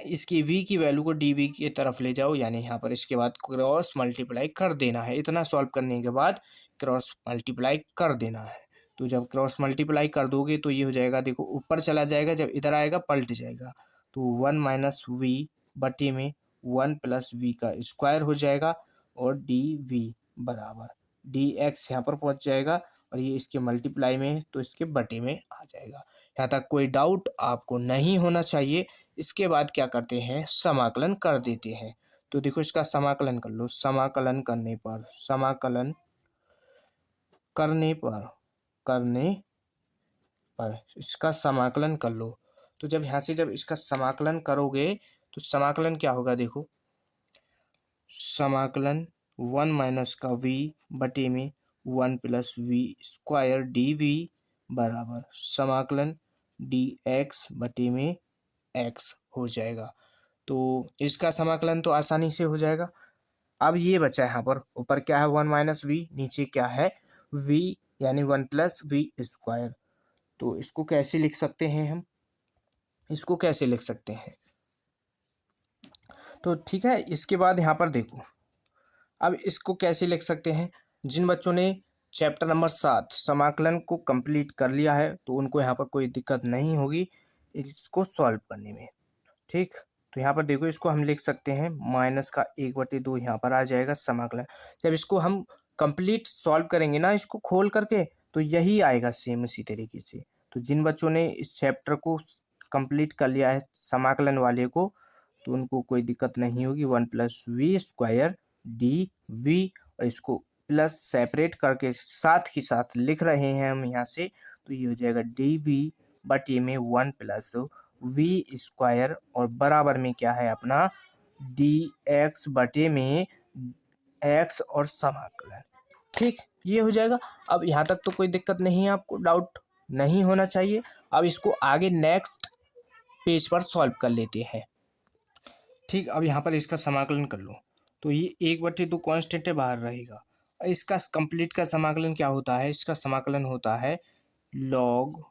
Speaker 1: इसकी वी की वैल्यू को डी वी की तरफ ले जाओ, यानी यहाँ पर इसके बाद क्रॉस मल्टीप्लाई कर देना है, इतना सॉल्व करने के बाद क्रॉस मल्टीप्लाई कर देना है। तो जब क्रॉस मल्टीप्लाई कर दोगे तो ये हो जाएगा, देखो ऊपर चला जाएगा, जब इधर आएगा पलट जाएगा, तो 1 माइनस वी बटे में 1 प्लस वी का स्क्वायर हो जाएगा और डी वी बराबर डी एक्स यहाँ पर पहुँच जाएगा और ये इसके मल्टीप्लाई में तो इसके बटे में आ जाएगा। यहाँ तक कोई डाउट आपको नहीं होना चाहिए। इसके बाद क्या करते हैं, समाकलन कर देते हैं। तो देखो इसका समाकलन कर लो, समाकलन करने पर इसका समाकलन कर लो। तो जब यहाँ से जब इसका समाकलन करोगे तो समाकलन क्या होगा, देखो समाकलन 1 माइनस का वी बटे में 1 plus v square d v बराबर समाकलन डी एक्स बटे में एक्स हो जाएगा। तो इसका समाकलन तो आसानी से हो जाएगा। अब ये बचा है यहाँ पर, ऊपर क्या है 1 माइनस वी, नीचे क्या है वी यानी 1 प्लस वी स्क्वायर। तो इसको कैसे लिख सकते हैं हम, इसको कैसे लिख सकते हैं, तो ठीक है। इसके बाद यहाँ पर देखो अब इसको कैसे लिख सकते हैं, जिन बच्चों ने चैप्टर नंबर 7 समाकलन को कंप्लीट कर लिया है तो उनको यहाँ पर कोई दिक्कत नहीं होगी इसको सॉल्व करने में, ठीक। तो यहाँ पर देखो इसको हम लिख सकते हैं माइनस का 1/2 यहाँ पर आ जाएगा समाकलन। जब इसको हम कंप्लीट सॉल्व करेंगे ना, इसको खोल करके, तो यही आएगा सेम इसी तरीके से। तो जिन बच्चों ने इस चैप्टर को कंप्लीट कर लिया है समाकलन वाले को, तो उनको कोई दिक्कत नहीं होगी। 1 plus v square d v, और इसको प्लस सेपरेट करके साथ ही साथ लिख रहे हैं हम यहाँ से, तो ये हो जाएगा डी वी बटे में 1 प्लस वी स्क्वायर और बराबर में क्या है अपना डी एक्स बटे में एक्स और समाकलन, ठीक, ये हो जाएगा। अब यहाँ तक तो कोई दिक्कत नहीं है, आपको डाउट नहीं होना चाहिए। अब इसको आगे नेक्स्ट पेज पर सॉल्व कर लेते हैं, ठीक। अब यहाँ पर इसका समाकलन कर लो, तो ये 1/2 कांस्टेंट है, बाहर रहेगा। इसका कंप्लीट का समाकलन क्या होता है, इसका समाकलन होता है लॉग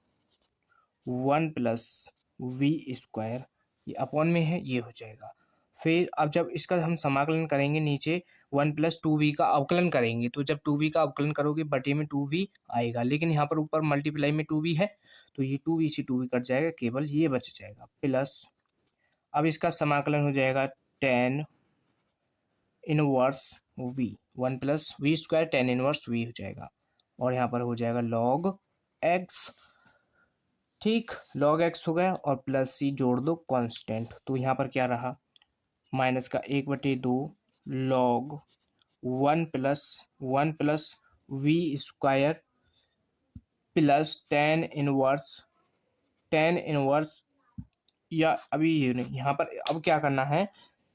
Speaker 1: 1 प्लस वी स्क्वायर, ये अपॉन में है, ये हो जाएगा। फिर अब जब इसका हम समाकलन करेंगे, नीचे 1 प्लस 2v का अवकलन करेंगे, तो जब 2v का अवकलन करोगे बटे में 2v आएगा, लेकिन यहाँ पर ऊपर मल्टीप्लाई में 2v है, तो ये 2v से 2v कट जाएगा, केवल ये बच जाएगा प्लस। अब इसका समाकलन हो जाएगा tan inverse v, 1 plus v square tan inverse v हो जाएगा, और यहाँ पर हो जाएगा log x, ठीक, log x हो गया, और प्लस सी जोड़ दो कांस्टेंट, तो यहाँ पर क्या रहा माइनस का 1/2 log 1 plus v square plus tan inverse, या अभी ये नहीं, यहाँ पर अब क्या करना है,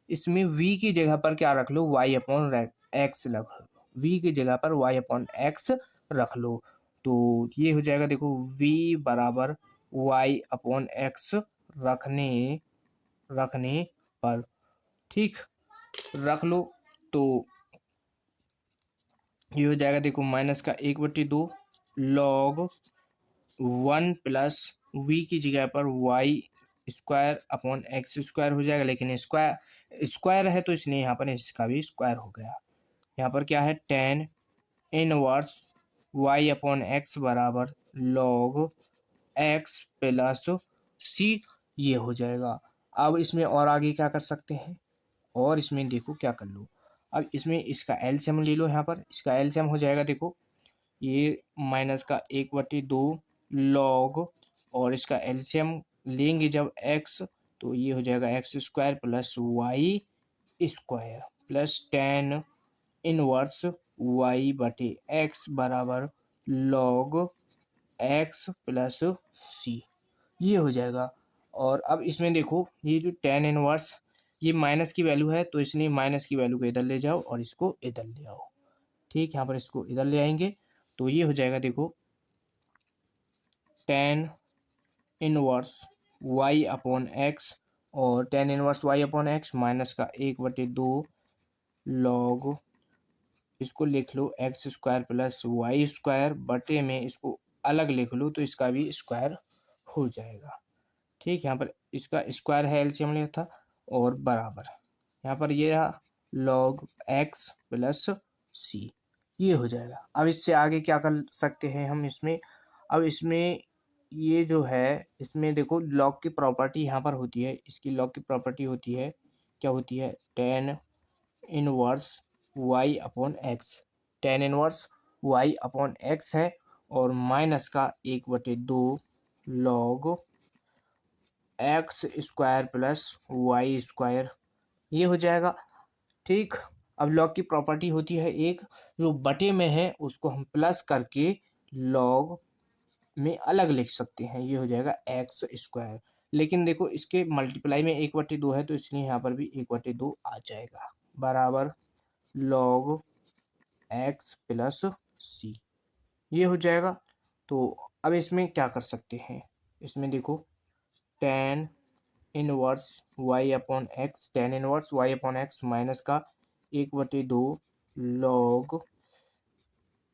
Speaker 1: इसमें v की जगह पर क्या रख लो, y अपॉन एक्स रख लो, v की जगह पर y अपॉन एक्स रख लो। तो ये हो जाएगा, देखो v बराबर y अपॉन एक्स रखने पर, ठीक, रख लो, तो ये हो जाएगा, देखो माइनस का 1/2 log 1 प्लस वी की जगह पर y square upon x square हो जाएगा, लेकिन स्क्वायर है तो इसलिए यहाँ पर इसका भी स्क्वायर हो गया। यहाँ पर क्या है tan inverse y upon x बराबर log एक्स प्लस सी, ये हो जाएगा। अब इसमें और आगे क्या कर सकते हैं, और इसमें देखो क्या कर लो, अब इसमें इसका एलसीएम ले लो, यहाँ पर इसका एलसीएम हो जाएगा देखो ये माइनस का 1/2 लॉग, और इसका एलसीएम लेंगे जब एक्स तो ये हो जाएगा x square plus y square plus tan inverse y बटे एक्स बराबर लॉग एक्स प्लस सी, ये हो जाएगा। और अब इसमें देखो ये जो टेन इनवर्स ये माइनस की वैल्यू है, तो इसलिए माइनस की वैल्यू को इधर ले जाओ और इसको इधर ले आओ। ठीक, यहाँ पर इसको इधर ले आएंगे तो ये हो जाएगा देखो tan inverse y upon x, और tan inverse y upon x minus का 1/2 लॉग, इसको लिख लो x square plus y square बटे में इसको अलग लिख लो तो इसका भी स्क्वायर हो जाएगा। ठीक, यहाँ पर इसका स्क्वायर है एलसीएम लिया था, और बराबर यहाँ पर ये रहा लॉग एक्स प्लस सी, ये हो जाएगा। अब इससे आगे क्या कर सकते हैं हम इसमें, अब इसमें ये जो है इसमें देखो लॉग की प्रॉपर्टी यहाँ पर होती है, इसकी लॉग की प्रॉपर्टी होती है, क्या होती है, tan inverse y upon x, tan inverse y upon x है, और माइनस का 1/2 log x square plus y square, ये हो जाएगा। ठीक, अब लॉग की प्रॉपर्टी होती है एक, जो बटे में है उसको हम प्लस करके लॉग में अलग लिख सकते हैं, ये हो जाएगा एक्स स्क्वायर। लेकिन देखो इसके मल्टीप्लाई में 1/2 है तो इसलिए यहाँ पर भी 1/2 आ जाएगा बराबर लॉग एक्स प्लस सी, ये हो जाएगा। तो अब इसमें क्या कर सकते हैं, इसमें देखो tan inverse y upon x, tan inverse y upon x minus का 1/2 log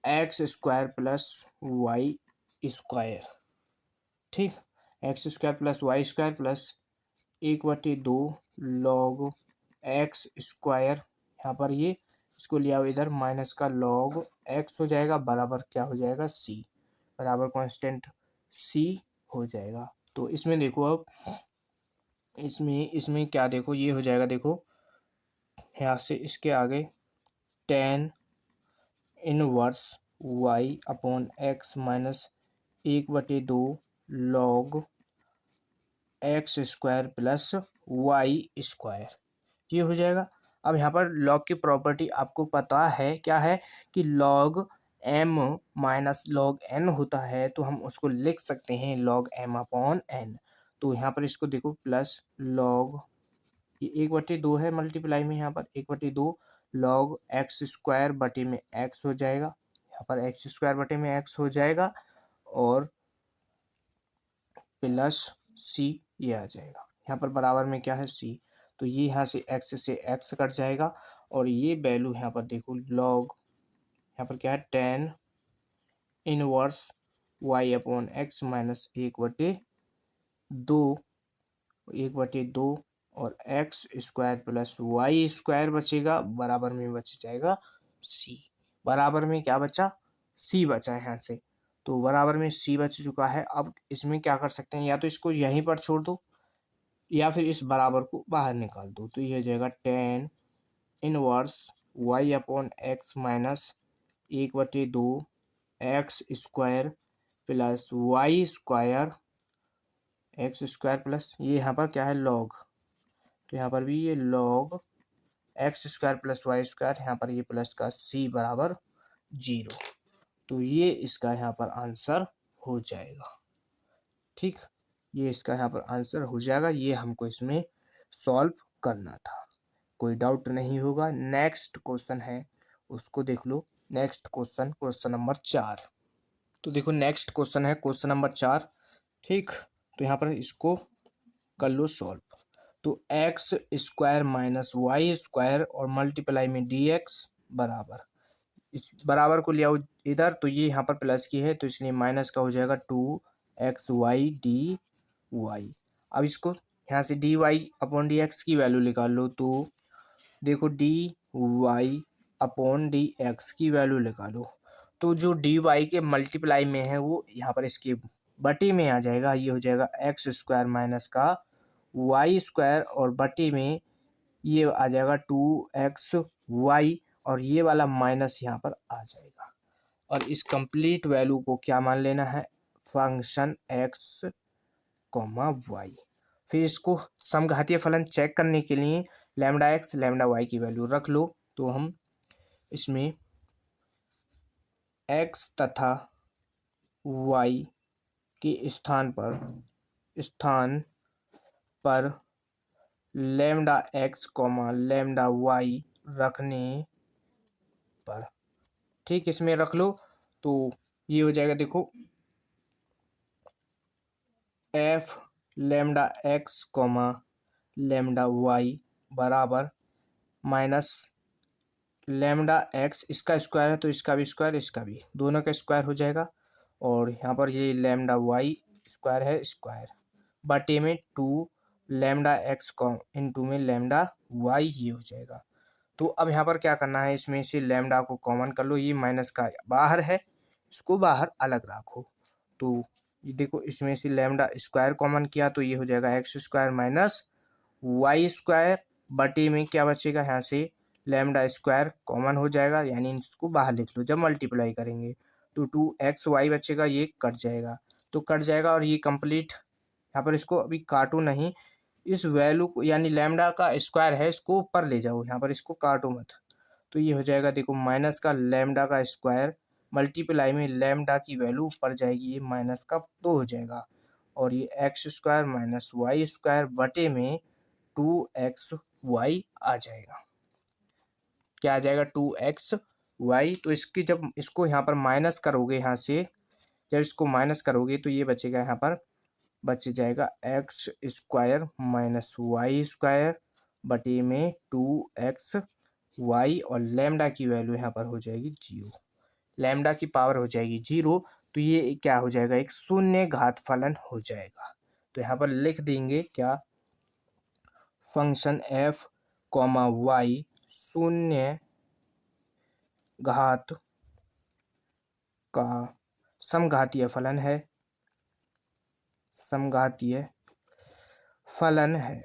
Speaker 1: x square plus y square. ठीक, x square plus y square plus 1/2 log x square, यहाँ पर ये इसको लिया हुआ इधर माइनस का लॉग एक्स हो जाएगा बराबर क्या हो जाएगा सी, बराबर कांस्टेंट सी हो जाएगा। तो इसमें देखो अब इसमें क्या देखो ये हो जाएगा देखो यहाँ से इसके आगे tan inverse y upon x minus 1/2 log x square plus y square, ये हो जाएगा। अब यहाँ पर लॉग की प्रॉपर्टी आपको पता है क्या है कि log m minus log n होता है, तो हम उसको लिख सकते हैं लॉग एम अपॉन एन। तो यहाँ पर इसको देखो प्लस लॉग ये 1/2 है मल्टीप्लाई में, यहाँ पर 1/2 लॉग एक्स स्क्वायर बटे में एक्स हो जाएगा, यहाँ पर एक्स स्क्वायर बटे में एक्स हो जाएगा, और प्लस सी ये आ जाएगा, यहाँ पर बराबर में क्या है सी, तो ये यहाँ से एक्स कट जाएगा, और ये वैल्यू यहाँ पर देखो लॉग यहाँ पर क्या है tan inverse y upon x minus 1/2 और x square plus y square बचेगा, बराबर में बच जाएगा सी, बराबर में क्या बचा सी बचा है यहाँ से, तो बराबर में सी बच चुका है। अब इसमें क्या कर सकते हैं, या तो इसको यहीं पर छोड़ दो या फिर इस बराबर को बाहर निकाल दो, तो ये हो जाएगा tan inverse y upon x minus 1/2 x square plus y square, x square plus ये यहाँ पर क्या है लॉग, तो यहाँ पर भी ये log x square plus y square, यहाँ पर ये प्लस का सी बराबर 0, तो ये इसका यहाँ पर आंसर हो जाएगा। ठीक, ये इसका यहाँ पर आंसर हो जाएगा, ये हमको इसमें सॉल्व करना था, कोई डाउट नहीं होगा। नेक्स्ट क्वेश्चन है उसको देख लो, नेक्स्ट क्वेश्चन क्वेश्चन नंबर 4। तो देखो नेक्स्ट क्वेश्चन है क्वेश्चन नंबर 4। ठीक, तो यहाँ पर इसको कर लो सॉल्व। तो x square minus y square और मल्टीप्लाई में डी एक्स बराबर, इस बराबर को ले आओ इधर, तो ये यहाँ पर प्लस की है तो इसलिए माइनस का हो जाएगा 2xy dy। अब इसको यहाँ से dy अपॉन डी एक्स की वैल्यू निकाल लो, तो देखो dy अपॉन डी एक्स की वैल्यू निकालो, तो जो dy के मल्टीप्लाई में है वो यहाँ पर इसके बटे में आ जाएगा, ये हो जाएगा एक्स स्क्वायर माइनस का वाई स्क्वायर और बटे में ये आ जाएगा 2x वाई और ये वाला माइनस यहाँ पर आ जाएगा। और इस कंप्लीट वैल्यू को क्या मान लेना है, फंक्शन एक्स कॉमा वाई। फिर इसको समघातीय फलन चेक करने के लिए लैम्डा एक्स लैम्डा वाई की वैल्यू रख लो। तो हम इसमें एक्स तथा वाई के स्थान पर lambda x comma lambda y रखने पर, ठीक, इसमें रख लो। तो ये हो जाएगा, देखो, f lambda x comma lambda y बराबर माइनस लैम्डा एक्स, इसका स्क्वायर है तो इसका भी स्क्वायर, इसका भी, दोनों का स्क्वायर हो जाएगा। और यहाँ पर ये लैम्डा वाई स्क्वायर है, स्क्वायर बटे में टू लैम्डा एक्स कॉम इंटू में लैम्डा वाई, ये हो जाएगा। तो अब यहाँ पर क्या करना है, इसमें से लैम्डा को कॉमन कर लो, ये माइनस का बाहर है, इसको बाहर अलग रखो। तो ये देखो, इसमें से लैम्डा स्क्वायर कॉमन किया तो ये हो जाएगा x square minus y square बटे में क्या बचेगा, यहाँ से लैम्डा स्क्वायर कॉमन हो जाएगा, यानी इसको बाहर लिख लो। जब मल्टीप्लाई करेंगे तो टू एक्स वाई बचेगा, ये कट जाएगा, तो कट जाएगा। और ये कंप्लीट, यहाँ पर इसको अभी काटो नहीं, इस वैल्यू को यानी लैम्डा का स्क्वायर है, इसको ऊपर ले जाओ, यहाँ पर इसको काटो मत। तो ये हो जाएगा, देखो, माइनस का लैम्डा का स्क्वायर मल्टीप्लाई में लैम्डा की वैल्यू ऊपर जाएगी, ये माइनस का 2 हो जाएगा। और ये x square minus y square बटे में 2xy आ जाएगा। क्या आ जाएगा, 2xy। तो इसकी जब इसको यहाँ पर माइनस करोगे, यहाँ से जब इसको माइनस करोगे तो ये बचेगा, यहाँ पर बच जाएगा x square minus y square बटे में 2xy, और लैम्डा की वैल्यू यहाँ पर हो जाएगी 0, लैम्डा की पावर हो जाएगी 0। तो ये क्या हो जाएगा, एक शून्य घात फलन हो जाएगा। तो यहाँ पर लिख देंगे क्या, फंक्शन एफ कॉमा वाई शून्य घात का समघातीय फलन है, समघातीय फलन है।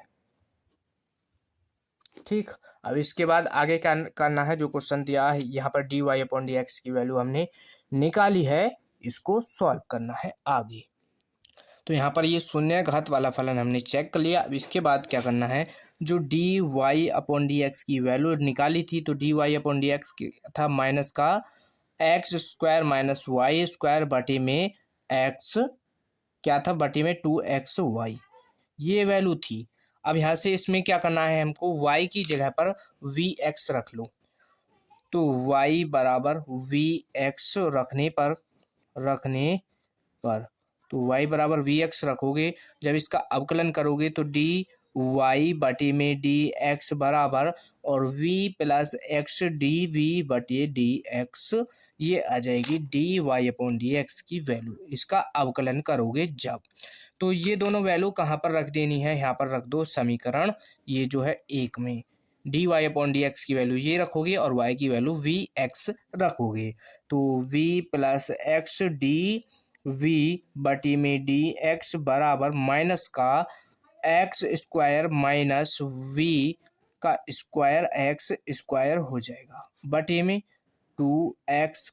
Speaker 1: ठीक, अब इसके बाद आगे क्या करना है, जो क्वेश्चन दिया है यहाँ पर dy अपॉन डी एक्स की वैल्यू हमने निकाली है, इसको सॉल्व करना है आगे। तो यहाँ पर ये शून्य घात वाला फलन हमने चेक कर लिया। अब इसके बाद क्या करना है, जो d y upon d x की वैल्यू निकाली थी, तो d y upon d x की था माइनस का x square minus y square बटे में एक्स, क्या था, बटे में 2xy, ये वैल्यू थी। अब यहाँ से इसमें क्या करना है, हमको y की जगह पर vx रख लो। तो y बराबर vx रखने पर तो y बराबर vx रखोगे, जब इसका अवकलन करोगे तो डी वाई बटे में डी एक्स बराबर और v plus x d v बटे डी एक्स, ये आ जाएगी d y upon d x की वैल्यू, इसका अवकलन करोगे जब। तो ये दोनों वैल्यू कहाँ पर रख देनी है, यहाँ पर रख दो समीकरण, ये जो है 1 में d y upon d x की वैल्यू ये रखोगे और y की वैल्यू वी एक्स रखोगे। तो v plus x d v बटी में डी एक्स बराबर माइनस का एक्स स्क्वायर माइनस वी का स्क्वायर एक्स स्क्वायर हो जाएगा बटे में 2x,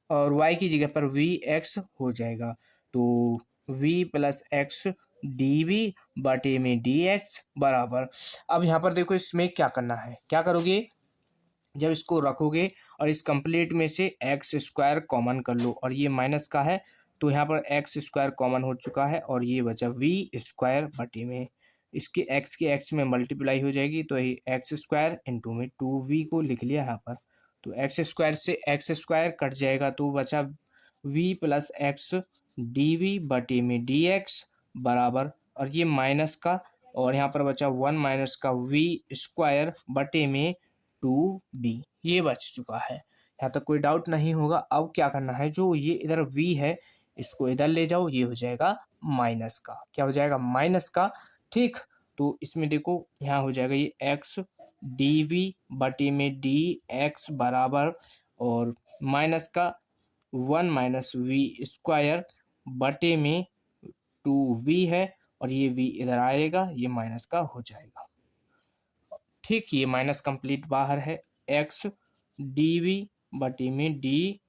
Speaker 1: और y की जगह पर वी एक्स हो जाएगा। तो v plus x d v बटे में डी एक्स बराबर, अब यहाँ पर देखो इसमें क्या करना है, क्या करोगे, जब इसको रखोगे और इस कंप्लीट में से एक्स स्क्वायर कॉमन कर लो, और ये माइनस का है तो यहाँ पर एक्स स्क्वायर कॉमन हो चुका है, और ये बचा वी स्क्वायर बटे में इसके एक्स में मल्टीप्लाई हो जाएगी, तो ये एक्स स्क्वायर इंटू में 2v को लिख लिया यहाँ पर। तो एक्स स्क्वायर से एक्स स्क्वायर कट जाएगा, तो बचा v plus x d v बटे में डी एक्स बराबर, और ये माइनस का, और यहाँ पर बचा 1 माइनस का v स्क्वायर बटे में 2b, ये बच चुका है। यहाँ तक कोई डाउट नहीं होगा। अब क्या करना है, जो ये इधर v है इसको इधर ले जाओ, ये हो जाएगा माइनस का, क्या हो जाएगा, माइनस का। ठीक, तो इसमें देखो यहाँ हो जाएगा ये एक्स डी वी बटे में डी एक्स बराबर, और माइनस का 1 माइनस वी स्क्वायर बटे में 2v है, और ये v इधर आएगा, ये माइनस का हो जाएगा। ठीक, ये माइनस कंप्लीट बाहर है। एक्स डी वी बटे में डी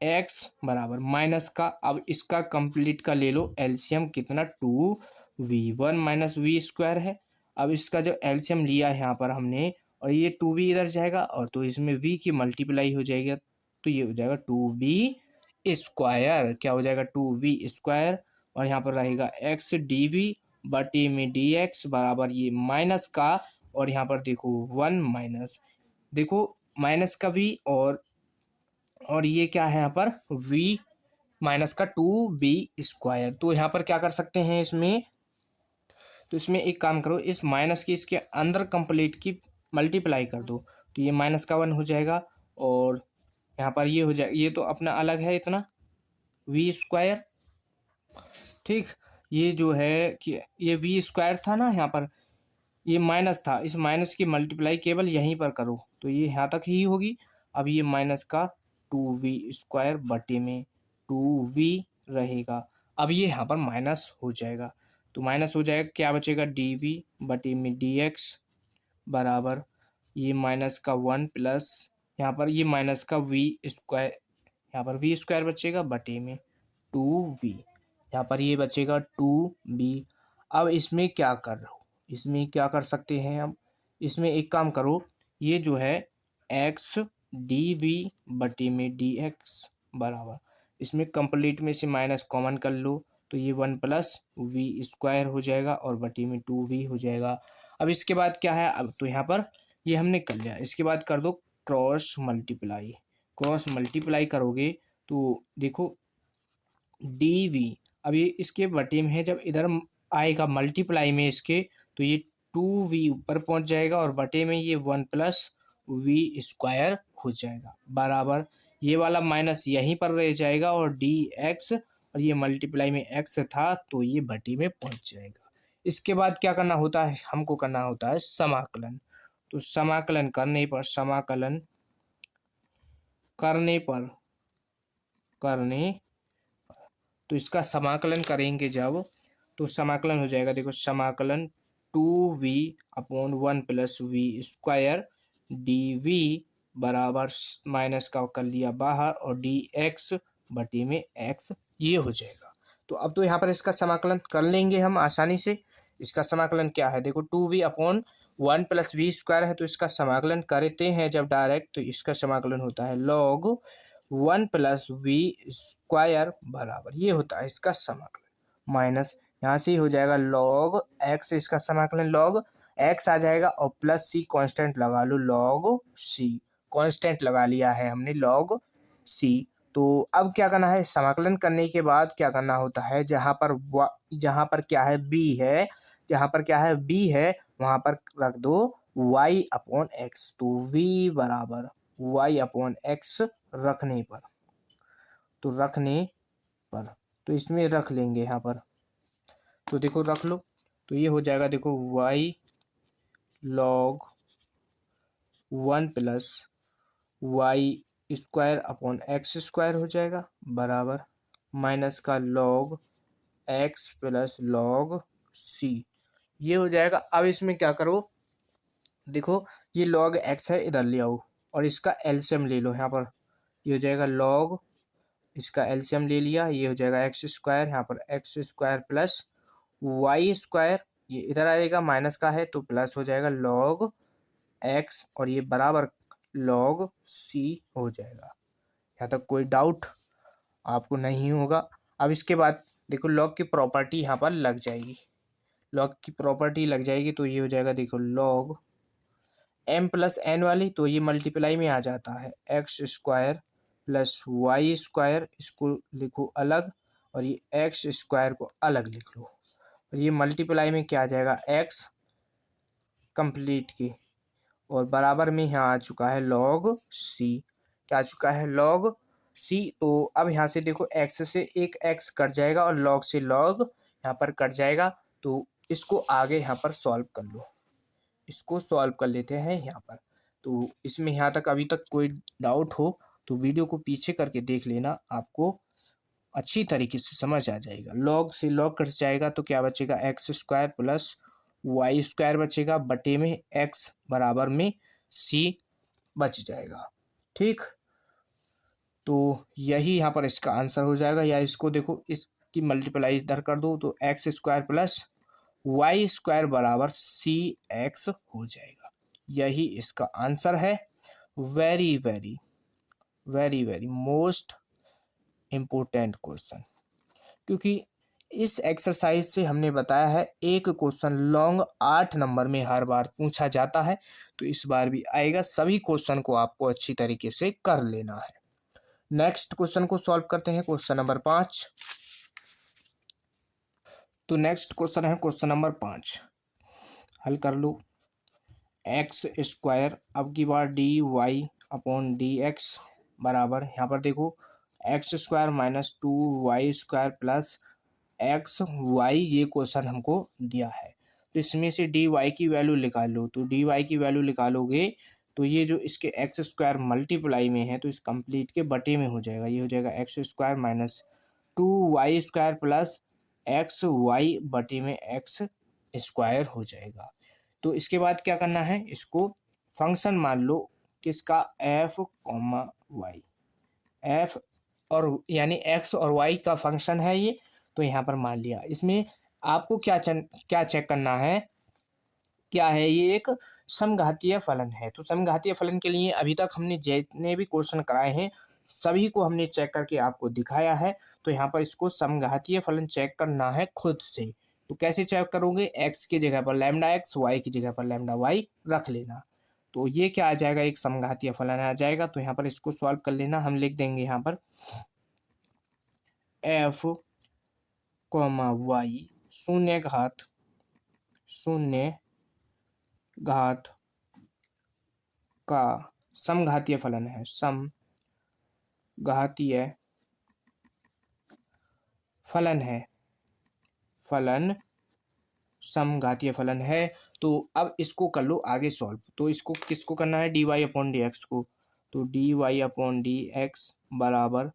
Speaker 1: एक्स बराबर माइनस का, अब इसका कंप्लीट का ले लो एलसीएम कितना, 2v1 माइनस वी स्क्वायर है। अब इसका जो एलसीएम लिया है यहाँ पर हमने, और ये 2v इधर जाएगा और तो इसमें v की मल्टीप्लाई हो जाएगी, तो ये हो जाएगा 2v स्क्वायर, क्या हो जाएगा 2v स्क्वायर, और यहाँ पर रहेगा एक्स डी वी बटे में डी एक्स बराबर ये माइनस का, और यहाँ पर देखो 1 माइनस, देखो माइनस का v, और ये क्या है यहाँ पर v माइनस का 2b स्क्वायर। तो यहाँ पर क्या कर सकते हैं इसमें, तो इसमें एक काम करो, इस माइनस की इसके अंदर कंप्लीट की मल्टीप्लाई कर दो, तो ये माइनस का 1 हो जाएगा, और यहाँ पर ये हो जाए, ये तो अपना अलग है इतना v स्क्वायर, ठीक। ये जो है कि ये v स्क्वायर था ना, यहाँ पर ये माइनस था, इस माइनस की मल्टीप्लाई केवल यहीं पर करो तो ये यहाँ तक ही होगी। अब ये माइनस का 2v स्क्वायर बटे में 2v रहेगा, अब ये यहाँ पर माइनस हो जाएगा, तो माइनस हो जाएगा, क्या बचेगा dv बटे में dx बराबर ये माइनस का 1 प्लस यहाँ पर ये माइनस का v स्क्वायर, यहाँ पर v स्क्वायर बचेगा बटे में 2v, यहाँ पर ये बचेगा 2b। अब इसमें क्या कर रहे हो, इसमें क्या कर सकते हैं हम, इसमें एक काम करो, ये जो है एक्स डी वी बटे में डी एक्स बराबर, इसमें कंप्लीट में से माइनस कॉमन कर लो, तो ये 1 प्लस वी स्क्वायर हो जाएगा और बटे में 2v हो जाएगा। अब इसके बाद क्या है, अब तो यहाँ पर ये हमने कर लिया, इसके बाद कर दो क्रॉस मल्टीप्लाई, क्रॉस मल्टीप्लाई करोगे तो देखो डी वी, अब ये इसके बटे में है, जब इधर आएगा मल्टीप्लाई में इसके, तो ये 2v ऊपर पहुंच जाएगा और बटे में ये 1 प्लस वी स्क्वायर हो जाएगा बराबर, ये वाला माइनस यहीं पर रह जाएगा और डी एक्स, और ये मल्टीप्लाई में एक्स था तो ये बटे में पहुंच जाएगा। इसके बाद क्या करना होता है, हमको करना होता है समाकलन, तो समाकलन करने पर, समाकलन करने तो इसका समाकलन करेंगे जब, तो समाकलन हो जाएगा, देखो समाकलन 2v upon 1 plus v square d v बराबर माइनस का कर लिया बाहर और डी एक्स बटे में एक्स, ये हो जाएगा। तो अब तो यहाँ पर इसका समाकलन कर लेंगे हम आसानी से। इसका समाकलन क्या है, देखो 2v upon 1 plus v square है, तो इसका समाकलन करते हैं जब डायरेक्ट, तो इसका समाकलन होता है log 1 प्लस वी स्क्वायर बराबर, ये होता है इसका समाकलन, माइनस यहाँ से हो जाएगा log x, इसका समाकलन log x आ जाएगा और प्लस c कांस्टेंट लगा लो, log c कांस्टेंट लगा लिया है हमने log c। तो अब क्या करना है, समाकलन करने के बाद क्या करना होता है, जहाँ पर क्या है b है, जहाँ पर क्या है b है वहाँ पर रख दो y अपॉन एक्स, तो v बराबर y अपॉन एक्स रखने पर, तो इसमें रख लेंगे यहाँ पर, तो देखो रख लो, तो ये हो जाएगा, देखो y log 1 plus y square upon x square हो जाएगा बराबर माइनस का log x plus log c, ये हो जाएगा। अब इसमें क्या करो, देखो ये log x है, इधर ले आओ और इसका एलसीएम ले लो, यहाँ पर ये हो जाएगा log, इसका एलसीएम ले लिया, ये हो जाएगा एक्स स्क्वायर, यहाँ पर x square plus y square, ये इधर आएगा माइनस का है तो प्लस हो जाएगा log x, और ये बराबर log c हो जाएगा। यहाँ तक कोई डाउट आपको नहीं होगा। अब इसके बाद देखो log की प्रॉपर्टी यहाँ पर लग जाएगी, log की प्रॉपर्टी लग जाएगी, तो ये हो जाएगा, देखो log m प्लस n वाली, तो ये मल्टीप्लाई में आ जाता है x square plus y square, इसको लिखो अलग और ये एक्स स्क्वायर को अलग लिख लो, और ये मल्टीप्लाई में क्या आ जाएगा x कंप्लीट की, और बराबर में यहाँ आ चुका है log c, क्या आ चुका है log c। तो अब यहाँ से देखो x से एक x कट जाएगा और log से log यहाँ पर कट जाएगा, तो इसको आगे यहाँ पर सॉल्व कर लो, इसको सॉल्व कर लेते हैं यहाँ पर। तो इसमें यहाँ तक अभी तक कोई डाउट हो तो वीडियो को पीछे करके देख लेना, आपको अच्छी तरीके से समझ आ जाएगा। log से log कट जाएगा तो क्या बचेगा, x square plus y square बचेगा बटे में x बराबर में सी बच जाएगा। ठीक, तो यही यहाँ पर इसका आंसर हो जाएगा। या इसको देखो, इसकी मल्टीप्लाई इधर कर दो तो x square plus y square बराबर सी एक्स हो जाएगा। यही इसका आंसर है। Very very very very most important question, क्योंकि इस एक्सरसाइज से हमने बताया है एक क्वेश्चन लॉन्ग 8 नंबर में हर बार पूछा जाता है, तो इस बार भी आएगा। सभी क्वेश्चन को आपको अच्छी तरीके से कर लेना है। नेक्स्ट क्वेश्चन को सॉल्व करते हैं, क्वेश्चन नंबर 5। तो नेक्स्ट क्वेश्चन है क्वेश्चन नंबर 5, हल कर लो। एक्स स्क्वायर, अब की बार d y upon d x बराबर, यहाँ पर देखो x square minus 2y² plus x y, ये क्वेश्चन हमको दिया है। तो इसमें से डी वाई की वैल्यू निकाल लो। तो डी वाई की वैल्यू निकालोगे तो ये जो इसके एक्स स्क्वायर मल्टीप्लाई में है तो इस कंप्लीट के बटे में हो जाएगा। ये हो जाएगा x square minus 2y² plus x y बटे में एक्स स्क्वायर हो जाएगा। तो इसके बाद क्या करना है, इसको फंक्शन मान लो किसका, एफ कॉमा वाई। एफ और यानी एक्स और वाई का फंक्शन है ये, तो यहाँ पर मान लिया। इसमें आपको क्या चेक करना है, क्या है, ये एक समघातीय फलन है। तो समघातीय फलन के लिए अभी तक हमने जितने भी क्वेश्चन कराए हैं सभी को हमने चेक करके आपको दिखाया है। तो यहाँ पर इसको समघातीय फलन चेक करना है खुद से। तो कैसे चेक करोगे, एक्स की जगह पर लैम्डा एक्स, वाई की जगह पर लैम्डा वाई रख लेना। तो ये क्या आ जाएगा, एक समघातीय फलन आ जाएगा। तो यहाँ पर इसको सॉल्व कर लेना। हम लिख देंगे यहाँ पर एफ कॉमा वाई शून्य घात का समघातीय फलन है। समघातीय फलन समघातीय फलन है। तो अब इसको कर लो आगे सॉल्व। तो इसको किसको करना है, d y upon d x को। तो d y upon d x बराबर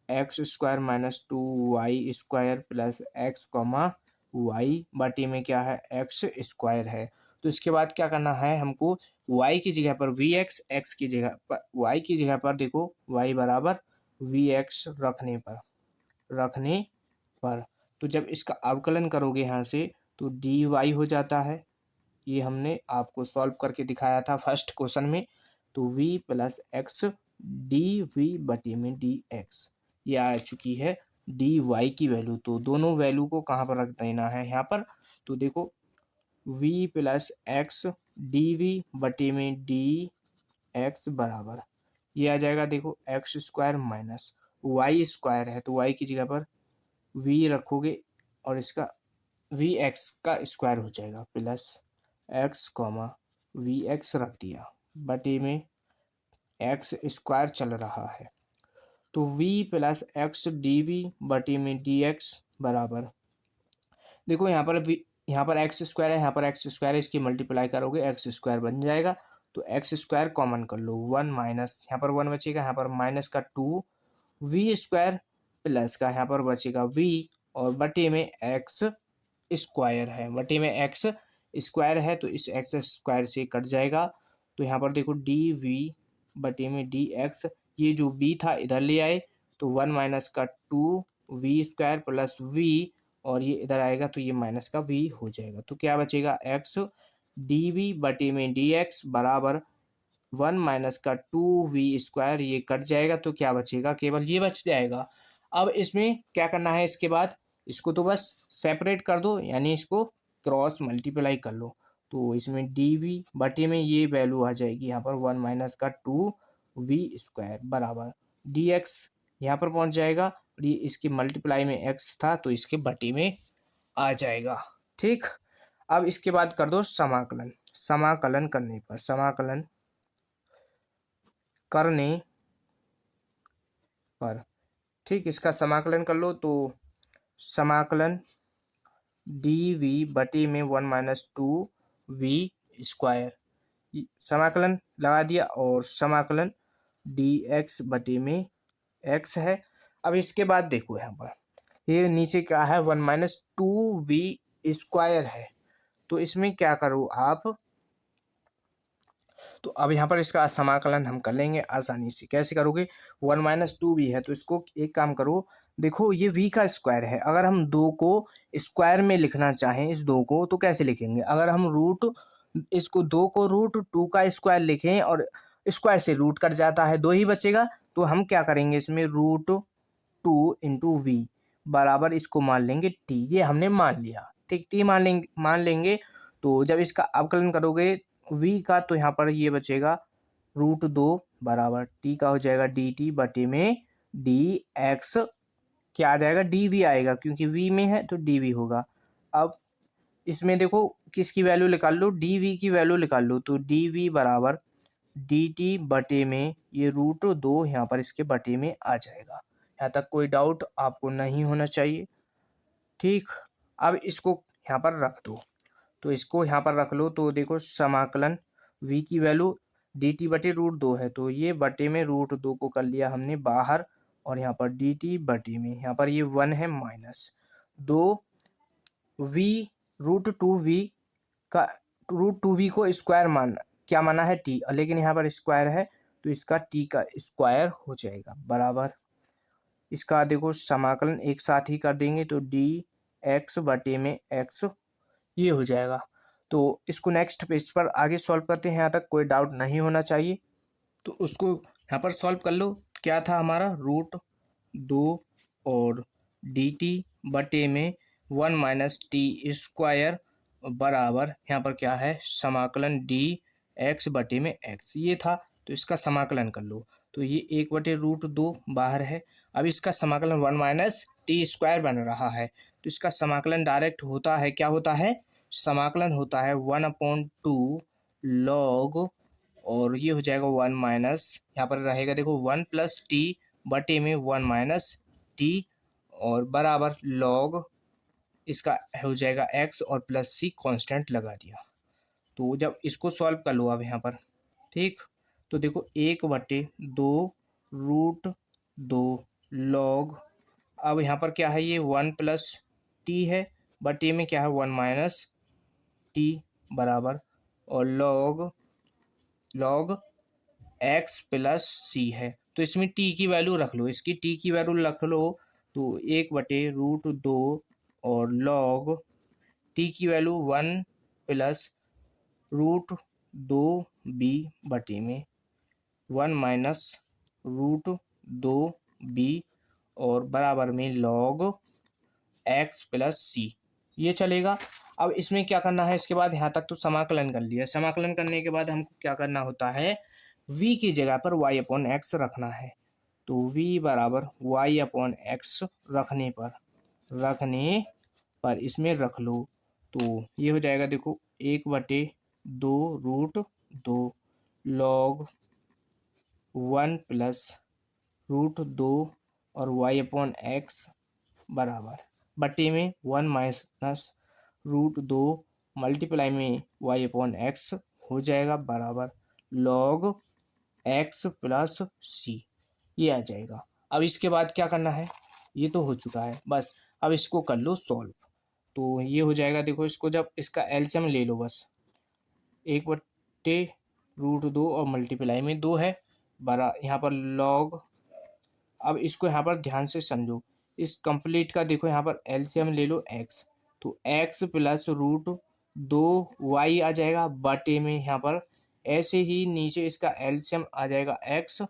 Speaker 1: x square minus 2y² plus x comma y बटे में क्या है, एक्स स्क्वायर है। तो इसके बाद क्या करना है हमको, y की जगह पर वी एक्स, एक्स की जगह पर y की जगह पर देखो y बराबर वी एक्स रखने पर तो जब इसका अवकलन करोगे यहाँ से तो डी वाई हो जाता है। ये हमने आपको सॉल्व करके दिखाया था फर्स्ट क्वेश्चन में। तो v plus x d v बटे में डी एक्स, ये आ चुकी है डी वाई की वैल्यू। तो दोनों वैल्यू को कहाँ पर रख देना है, यहाँ पर। तो देखो v plus x d v बटे में डी एक्स बराबर ये आ जाएगा। देखो x square minus y square है तो वाई की जगह पर v रखोगे और इसका वी एक्स का स्क्वायर हो जाएगा plus x comma v x रख दिया बटे में एक्स स्क्वायर चल रहा है। तो v plus x d v बटे में डी एक्स बराबर, देखो यहाँ पर एक्स स्क्वायर है, यहाँ पर एक्स स्क्वायर है, इसकी मल्टीप्लाई करोगे एक्स स्क्वायर बन जाएगा। तो एक्स स्क्वायर कॉमन कर लो, 1 माइनस यहाँ पर 1 बचेगा, यहाँ पर माइनस का 2v² प्लस का यहाँ पर बचेगा v और बटे में एक्स स्क्वायर है, बटे में एक्स स्क्वायर है तो इस एक्स स्क्वायर से कट जाएगा। तो यहाँ पर देखो डी वी बटे में डी एक्स, ये जो b था इधर ले आए तो 1 माइनस का 2v² प्लस v और ये इधर आएगा तो ये माइनस का v हो जाएगा। तो क्या बचेगा, एक्स डी वी बटे में डी एक्स बराबर 1 माइनस का 2v², ये कट जाएगा तो क्या बचेगा, केवल ये बच जाएगा। अब इसमें क्या करना है, इसके बाद इसको तो बस सेपरेट कर दो, यानी इसको क्रॉस मल्टीप्लाई कर लो। तो इसमें डी वी बटे में ये वैल्यू आ जाएगी यहाँ पर 1 माइनस का 2v² बराबर डी एक्स यहाँ पर पहुँच जाएगा और ये इसके मल्टीप्लाई में एक्स था तो इसके बटे में आ जाएगा। ठीक, अब इसके बाद कर दो समाकलन करने पर ठीक, इसका समाकलन कर लो। तो समाकलन डी वी बटे में 1 माइनस 2v², समाकलन लगा दिया और समाकलन डी एक्स बटे में एक्स है। अब इसके बाद देखो यहाँ पर ये नीचे क्या है, 1 माइनस 2v² है। तो इसमें क्या करो आप, तो अब यहाँ पर इसका समाकलन हम कर लेंगे आसानी से। कैसे करोगे, 1 - 2v है तो इसको एक काम करो, देखो ये v का स्क्वायर है, अगर हम 2 को स्क्वायर में लिखना चाहें इस 2 को तो कैसे लिखेंगे, अगर हम इसको 2 को √2 का स्क्वायर लिखें और स्क्वायर से रूट कट जाता है 2 ही बचेगा, तो हम क्या करेंगे इसमें √2 × v बराबर इसको मान लेंगे t। ये हमने मान लिया, ठीक, t मान लेंगे। तो जब इसका अवकलन करोगे v का तो यहाँ पर ये बचेगा √2 बराबर t का हो जाएगा dt बटे में dx, क्या आ जाएगा dv आएगा, क्योंकि v में है तो dv होगा। अब इसमें देखो किसकी वैल्यू निकाल लो, dv की वैल्यू निकाल लो, तो dv बराबर dt बटे में ये √2 यहाँ पर इसके बटे में आ जाएगा। यहाँ तक कोई डाउट आपको नहीं होना चाहिए, ठीक। अब इसको यहाँ पर रख दो, तो इसको यहाँ पर रख लो, तो देखो समाकलन v की वैल्यू dt बटे √2 है, तो ये बटे में √2 को कर लिया हमने बाहर, और यहाँ पर dt बटे में यहाँ पर ये 1 है माइनस 2v √2v का √2v को स्क्वायर क्या माना है t, लेकिन यहाँ पर स्क्वायर है तो इसका t का स्क्वायर हो जाएगा बराबर, इसका देखो समाकलन एक साथ ही कर देंगे तो dx बटे में x ये हो जाएगा। तो इसको नेक्स्ट पेज पर आगे सॉल्व करते हैं, यहाँ तक कोई डाउट नहीं होना चाहिए। तो उसको यहाँ पर सॉल्व कर लो, क्या था हमारा √2 और dt बटे में 1 - t² बराबर यहाँ पर क्या है समाकलन dx बटे में x ये था, तो इसका समाकलन कर लो, तो ये 1/√2 बाहर है। अब इसका समाकलन 1 - t² बन रहा है, तो इसका समाकलन डायरेक्ट होता है, क्या होता है, समाकलन होता है 1/2 log, और ये हो जाएगा 1 माइनस, यहाँ पर रहेगा देखो 1 + t बटे में 1 - t और बराबर log इसका हो जाएगा x और +c कांस्टेंट लगा दिया। तो जब इसको सॉल्व कर लो अब यहाँ पर, ठीक, तो देखो 1/2 log, अब यहाँ पर क्या है, ये 1 + t है बटे में क्या है 1 - t बराबर, और log x + c है, तो इसमें t की वैल्यू रख लो, इसकी t की वैल्यू रख लो, तो 1/√2 और log t की वैल्यू 1 + √2b बटे में 1 - √2b और बराबर में log x + c ये चलेगा। अब इसमें क्या करना है, इसके बाद यहाँ तक तो समाकलन कर लिया, समाकलन करने के बाद हमको क्या करना होता है, v की जगह पर y/x रखना है, तो v बराबर y/x रखने पर इसमें रख लो, तो ये हो जाएगा देखो 1/2 log 1 + √2 और y/x बराबर बटे में 1 - √2 मल्टीप्लाई में y/x हो जाएगा बराबर log x + c ये आ जाएगा। अब इसके बाद क्या करना है, ये तो हो चुका है, बस अब इसको कर लो सॉल्व, तो ये हो जाएगा देखो, इसको जब इसका एलसीएम ले लो, बस 1/√2 और मल्टीप्लाई में 2 है बरा यहाँ पर log, अब इसको यहाँ पर ध्यान से समझो, इस कंप्लीट का देखो यहाँ पर एलसीएम ले लो x, तो x + √2y आ जाएगा बटे में यहाँ पर ऐसे ही नीचे इसका एलसीएम आ जाएगा x,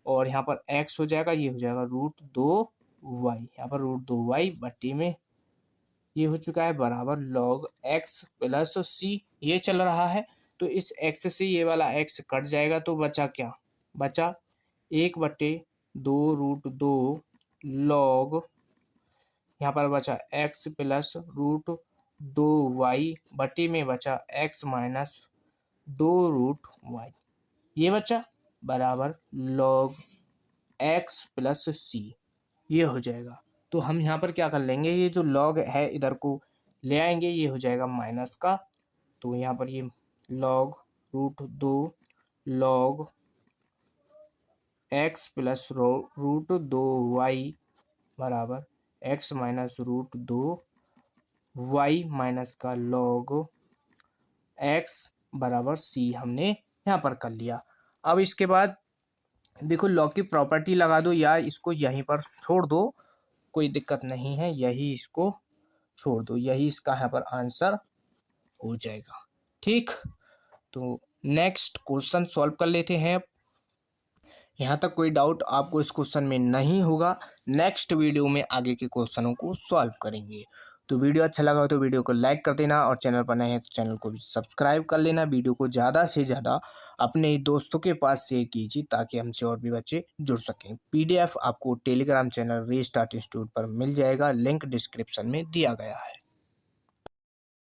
Speaker 1: और यहाँ पर x हो जाएगा, ये हो जाएगा √2y, यहाँ पर √2y बटे में ये हो चुका है बराबर log x + c ये चल रहा है, तो इस x से ये वाला x कट जाएगा, तो बचा क्या, बचा 1/2√2 log, यहाँ पर बचा x + √2y बटे में बचा x - 2√y ये बचा बराबर log x + c ये हो जाएगा। तो हम यहाँ पर क्या कर लेंगे, ये जो log है इधर को ले आएंगे, ये हो जाएगा माइनस का, तो यहाँ पर ये log √2 log x + √2y बराबर x - √2y माइनस का log x बराबर c हमने यहाँ पर कर लिया। अब इसके बाद देखो लॉग की प्रॉपर्टी लगा दो या इसको यहीं पर छोड़ दो, कोई दिक्कत नहीं है, यही इसको छोड़ दो, यही इसका यहाँ पर आंसर हो जाएगा। ठीक, तो नेक्स्ट क्वेश्चन सॉल्व कर लेते हैं। यहाँ तक कोई डाउट आपको इस क्वेश्चन में नहीं होगा। नेक्स्ट वीडियो में आगे के क्वेश्चनों को सॉल्व करेंगे। तो वीडियो अच्छा लगा हो तो वीडियो को लाइक कर देना, और चैनल पर नए हैं तो चैनल को भी सब्सक्राइब कर लेना। वीडियो को ज़्यादा से ज़्यादा अपने दोस्तों के पास शेयर कीजिए ताकि हमसे और भी बच्चे जुड़ सकें। PDF आपको टेलीग्राम चैनल रीस्टार्ट इंस्टीट्यूट पर मिल जाएगा, लिंक डिस्क्रिप्शन में दिया गया है।